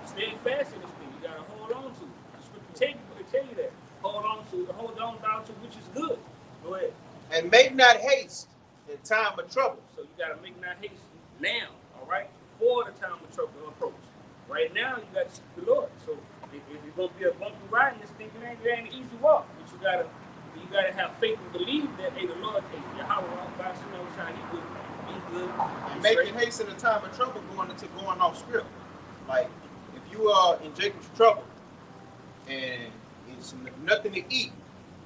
S3: stay fast in this thing. You gotta hold on to it. The scripture tell you that. Hold on down to which is good. Go ahead.
S2: And make not haste in time of trouble.
S3: So you gotta make not haste now, all right? Before the time of trouble approach. Right now, you gotta seek the Lord. So if it's gonna be a bumpy ride in this thing, it ain't an easy walk. But you gotta have faith and believe that, hey, the Lord, hey, Yahweh, he good.
S2: And making haste in the time of trouble going off script. Like, if you are in Jacob's trouble and it's nothing to eat,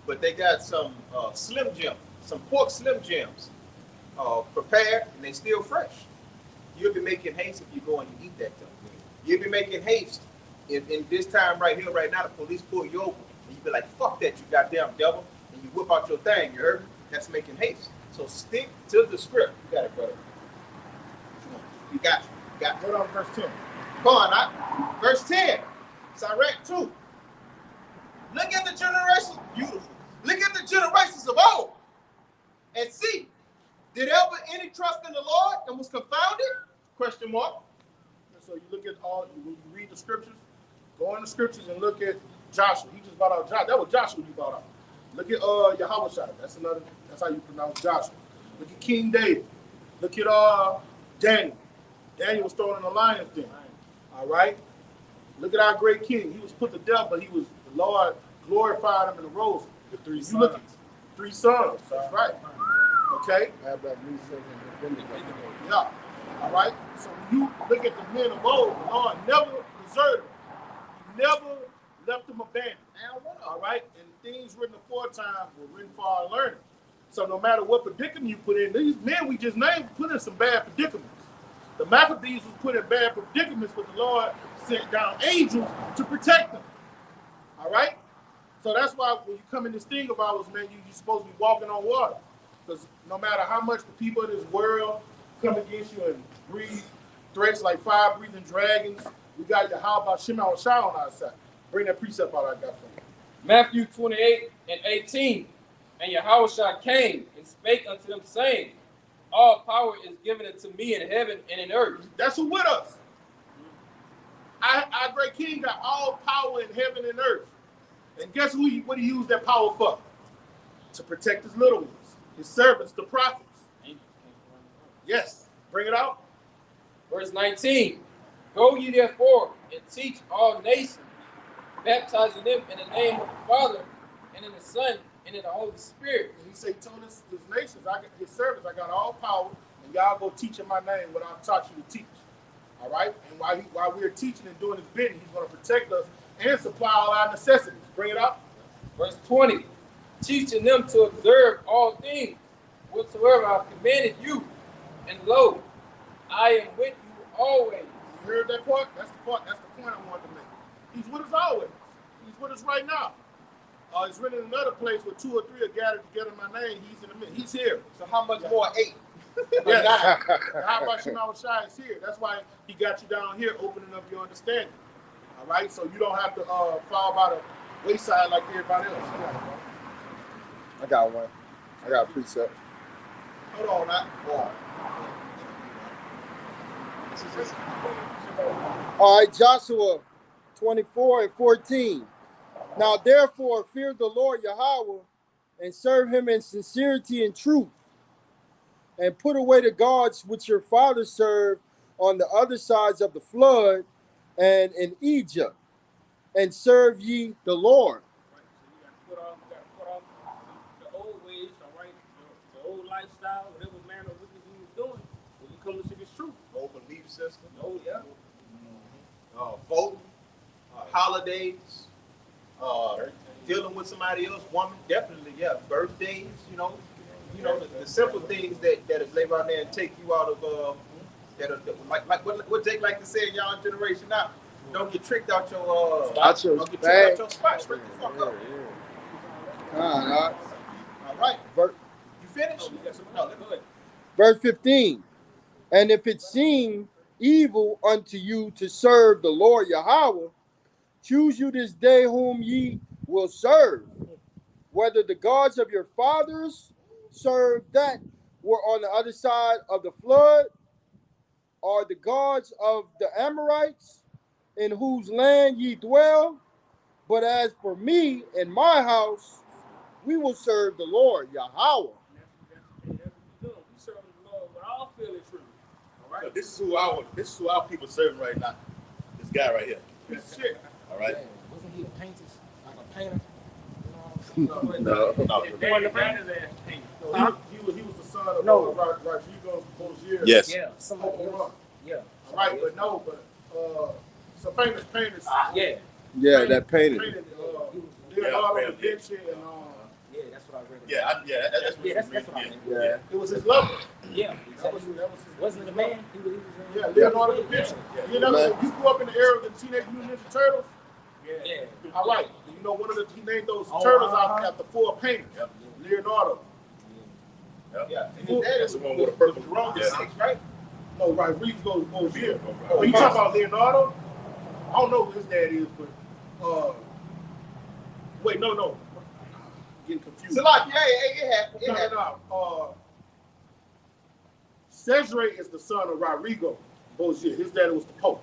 S2: but they got some Slim Jim, some pork Slim Jims prepared and they still fresh, you'll be making haste if you go and you eat that stuff. You'll be making haste if in this time right here, right now, the police pull you over And you be like, fuck that, you goddamn devil. And you whip out your thing, you heard me? That's making haste. So stick to the script. You got it, brother. You got it. You got it.
S5: Go down to verse 10.
S2: Come on, now. Verse 10. It's Iraq 2. Look at the generations. Beautiful. Look at the generations of old. And see, did ever any trust in the Lord and was confounded? Question mark.
S5: And so you look at all, when you read the scriptures, go in the scriptures and look at Joshua. He just brought out Joshua. That was Joshua he brought out. Look at Yahushua. That's how you pronounce Joshua. Look at King David. Look at Daniel. Daniel was thrown in the lion's den. All right? Look at our great king. He was put to death, but the Lord glorified him and arose him.
S8: The three
S5: You look at
S8: sons.
S5: 3 sons. That's right. Okay? Yeah. All right? So when you look at the men of old, the Lord never deserted them. He never left them abandoned. All right? And things written aforetime were written for our learning. So no matter what predicament you put in, these men we just named put in some bad predicaments. The Maccabees was put in bad predicaments, but the Lord sent down angels to protect them. All right? So that's why when you come in this thing about us, man, you're supposed to be walking on water. Because no matter how much the people of this world come against you and breathe threats like fire-breathing dragons, we got your how about Shema Shah on our side. Bring that precept out I got for you.
S4: Matthew 28:18. And Yahushua came and spake unto them, saying, all power is given unto me in heaven and in earth.
S5: That's who with us. Our great king got all power in heaven and earth. And guess what he used that power for? To protect his little ones, his servants, the prophets. Yes. Bring it out.
S4: Verse 19. Go ye therefore and teach all nations, baptizing them in the name of the Father and in the Son and in the Holy Spirit.
S5: And he said, he told his nations, his servants, I got all power, and y'all go teach in my name what I taught you to teach. All right? And while we're teaching and doing his bidding, he's going to protect us and supply all our necessities. Bring it up.
S4: Verse 20. Teaching them to observe all things whatsoever I have commanded you. And lo, I am with you always.
S5: You heard that part? That's the point I wanted to make. He's with us always. He's with us right now. It's written in another place where 2 or 3 are gathered together in my name. He's in the midst. He's here.
S2: So how much more 8?
S5: Yes. How about Shema Shai is here? That's why he got you down here, opening up your understanding. All right? So you don't have to fall by the wayside like everybody else.
S6: I got one. I got a precept.
S2: Hold on,
S6: All right, Joshua 24:14. Now therefore fear the Lord Yahweh and serve him in sincerity and truth, and put away the gods which your fathers served on the other sides of the flood and in Egypt, and serve ye the Lord.
S3: Right, so you got to put off the old ways, all right, the old lifestyle, whatever manner of wickedness you was doing, when you come to see this truth.
S2: old belief system.
S3: Oh, yeah.
S2: Voting, holidays, dealing with somebody else, woman, definitely, yeah. Birthdays, the simple things that is laid around there and take you out of like what Jake like to say in y'all generation now. Don't get tricked out your spot. Straight the fuck up. All right. You finished? No, go ahead.
S6: Verse 15. And if it seem evil unto you to serve the Lord Yahweh, choose you this day whom ye will serve, whether the gods of your fathers served that were on the other side of the flood, or the gods of the Amorites, in whose land ye dwell. But as for me and my house, we will serve the Lord Yahweh.
S3: That's what we do. We serve the Lord with all feeling true. All right?
S1: So this is who our people serving right now. This guy right here.
S5: Shit.
S1: All right.
S7: Wasn't he a painter? Like a painter?
S1: No.
S5: He was the son of
S7: No.
S5: Rodrigo Bozier.
S1: Yes.
S7: Yeah, somebody else. Yeah.
S5: All right, but some famous painters.
S7: Yeah.
S6: Yeah, that painted.
S5: Leonardo da Vinci and
S7: Yeah, that's what I read.
S5: that's
S7: That's what I meant.
S6: Yeah.
S5: it was his lover.
S7: Yeah.
S5: That was his
S7: Wasn't it a man? He was
S5: Yeah, Leonardo da Vinci. You know, you grew up in the era of the Teenage Mutant Ninja Turtles.
S7: Yeah.
S5: All right. You know, he named those turtles after four painters.
S1: Yep.
S5: Leonardo.
S1: Yep.
S2: Yeah, and his dad
S1: That's
S2: is
S1: the one with the purple.
S2: Jerome the
S1: Yeah.
S2: Sixth, right?
S5: No, Rodrigo Bozier.
S1: Oh,
S5: Oh, you talking about Leonardo? I don't know who his dad is, but wait, no. I'm getting confused.
S2: So like, it happened. It happened.
S5: No. Cesare is the son of Rodrigo Bozier. His dad was the Pope.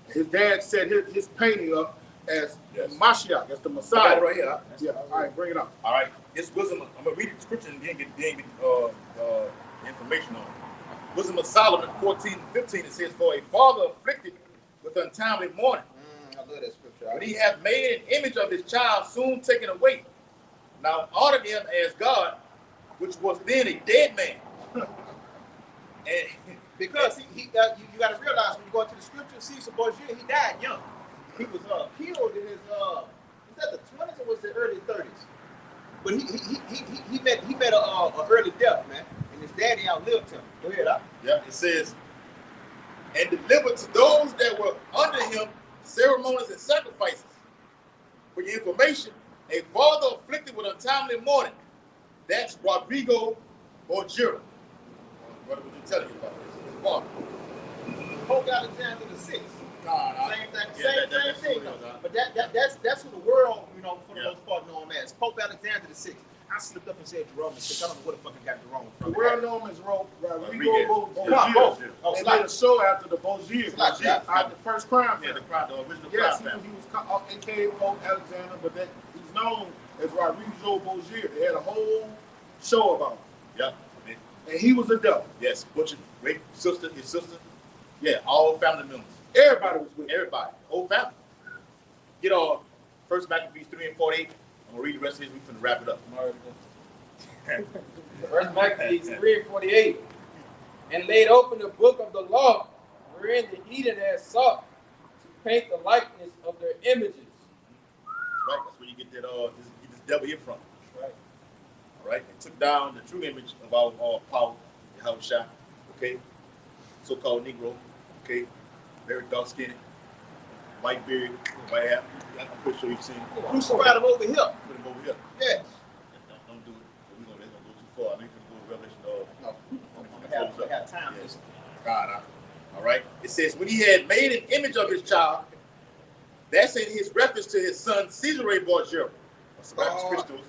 S5: His dad set his painting up as Mashiach, as the Messiah.
S1: Right here.
S5: Yeah. All right, bring it up.
S1: All right. It's wisdom. I'm gonna read the description and then get information on it. Wisdom of Solomon 14:15. It says, "For a father afflicted with untimely mourning,
S2: I love that scripture.
S1: when he hath made an image of his child soon taken away, now honored him as God, which was then a dead man." And
S2: Because you got to realize when you go into the scripture, Caesar Borgia, he died young. He was killed in his was that the 20s or was it early 30s? But he met a early death, man, and his daddy outlived him. Go ahead,
S1: yeah, it says, "And delivered to those that were under him ceremonies and sacrifices." For your information, a father afflicted with untimely mourning, that's Rodrigo Borgia. What was you telling you about this? His father.
S2: Pope Alexander the Sixth. Same thing.
S1: Yeah,
S2: But that's who the world, for the
S1: Yeah.
S2: most part, know him as Pope Alexander the Sixth. I slipped up and said Jerome the Sixth. I don't know where the fuck I got Jerome
S5: The
S2: from.
S5: world known as Rodrigo
S1: Bozier.
S2: Oh,
S5: They made a show after the Bozier. After the first crime.
S1: Yeah, the original
S5: Yes,
S1: crime
S5: he
S1: family.
S5: was called A.K.A. Pope Alexander, but he's known as Rodrigo Bozier. They had a whole show about him.
S1: Yeah.
S5: And he was a devil.
S1: Yes, Butcher, great sister, his sister. Yeah, all family members.
S5: Everybody was with him.
S1: Everybody, whole family. Get on First Maccabees 3 and 48. I'm gonna read the rest of this. We finna wrap it up.
S4: First Maccabees 3 and 48. And laid open the book of the law, wherein the heathen had sought to paint the likeness of their images.
S1: Right, that's where you get that this devil here from.
S4: Right.
S1: All right, they took down the true image of our power, Yahushua, okay, so-called Negro, okay, very dark-skinned, white beard, white hair. I'm pretty sure you've seen him.
S2: Crucified him over here.
S1: Put him over here.
S2: Yeah.
S1: Don't do it. That's gonna go too far. I know you're gonna go to Revelation.
S2: We have time.
S1: Yes. God, all right. It says, when he had made an image of his child, that's in his reference to his son Cesare Borgia, Christos,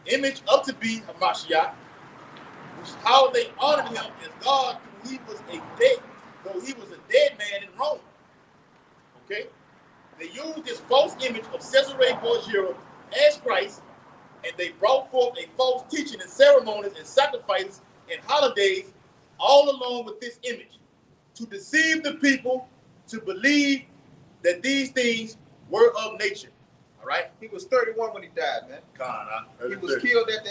S1: image up to be Hamashiach, which how they honored him as God, though he was a dead man in Rome. Okay? They used this false image of Cesare Borgia as Christ, and they brought forth a false teaching and ceremonies and sacrifices and holidays all along with this image to deceive the people to believe that these things were of nature. All right?
S2: He was 31 when he died, man.
S1: He
S2: was killed at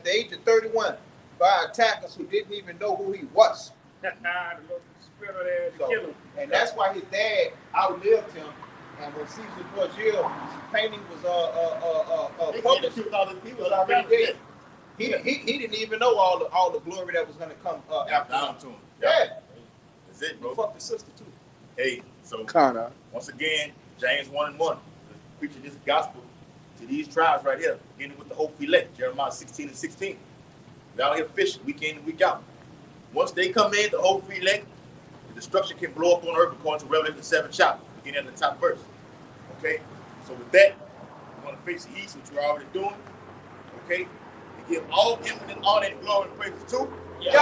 S2: the age of 31 by attackers who didn't even know who he was.
S3: The Lord spirit of there to kill him.
S2: And that's why his dad outlived him. And when Caesar Borgia's painting was published, he was already dead. He didn't even know all the glory that was going to come after
S1: down to him.
S2: Yeah.
S1: That's it,
S2: He
S1: bro.
S2: fucked his sister too.
S1: Hey, so
S6: Kinda.
S1: once again, James 1 and 1, preaching this gospel to these tribes right here, beginning with the hope elect, Jeremiah 16 and 16. We out here fishing week in and week out. Once they come in, the hope elect, the destruction can blow up on earth according to Revelation 7 chapter, beginning at the top verse. Okay? So with that, we want to face the east, which we're already doing. Okay? And give all infinite honor and glory and praises to
S2: Yahweh,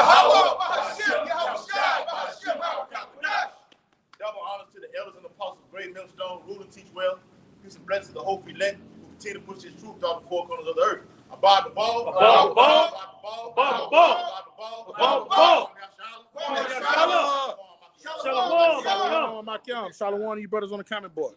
S1: double honors to the elders and apostles, great millstone, rule and teach well. Peace and blessings to the hope elect who continue to push his truth throughout the four corners of the earth. Abide the ball.
S3: Abide the ball.
S1: Abide the ball.
S3: Abide the ball.
S1: Abide the ball.
S3: Abide the ball.
S2: Shalom.
S3: Shalom.
S5: Shalom, you brothers on the comment board.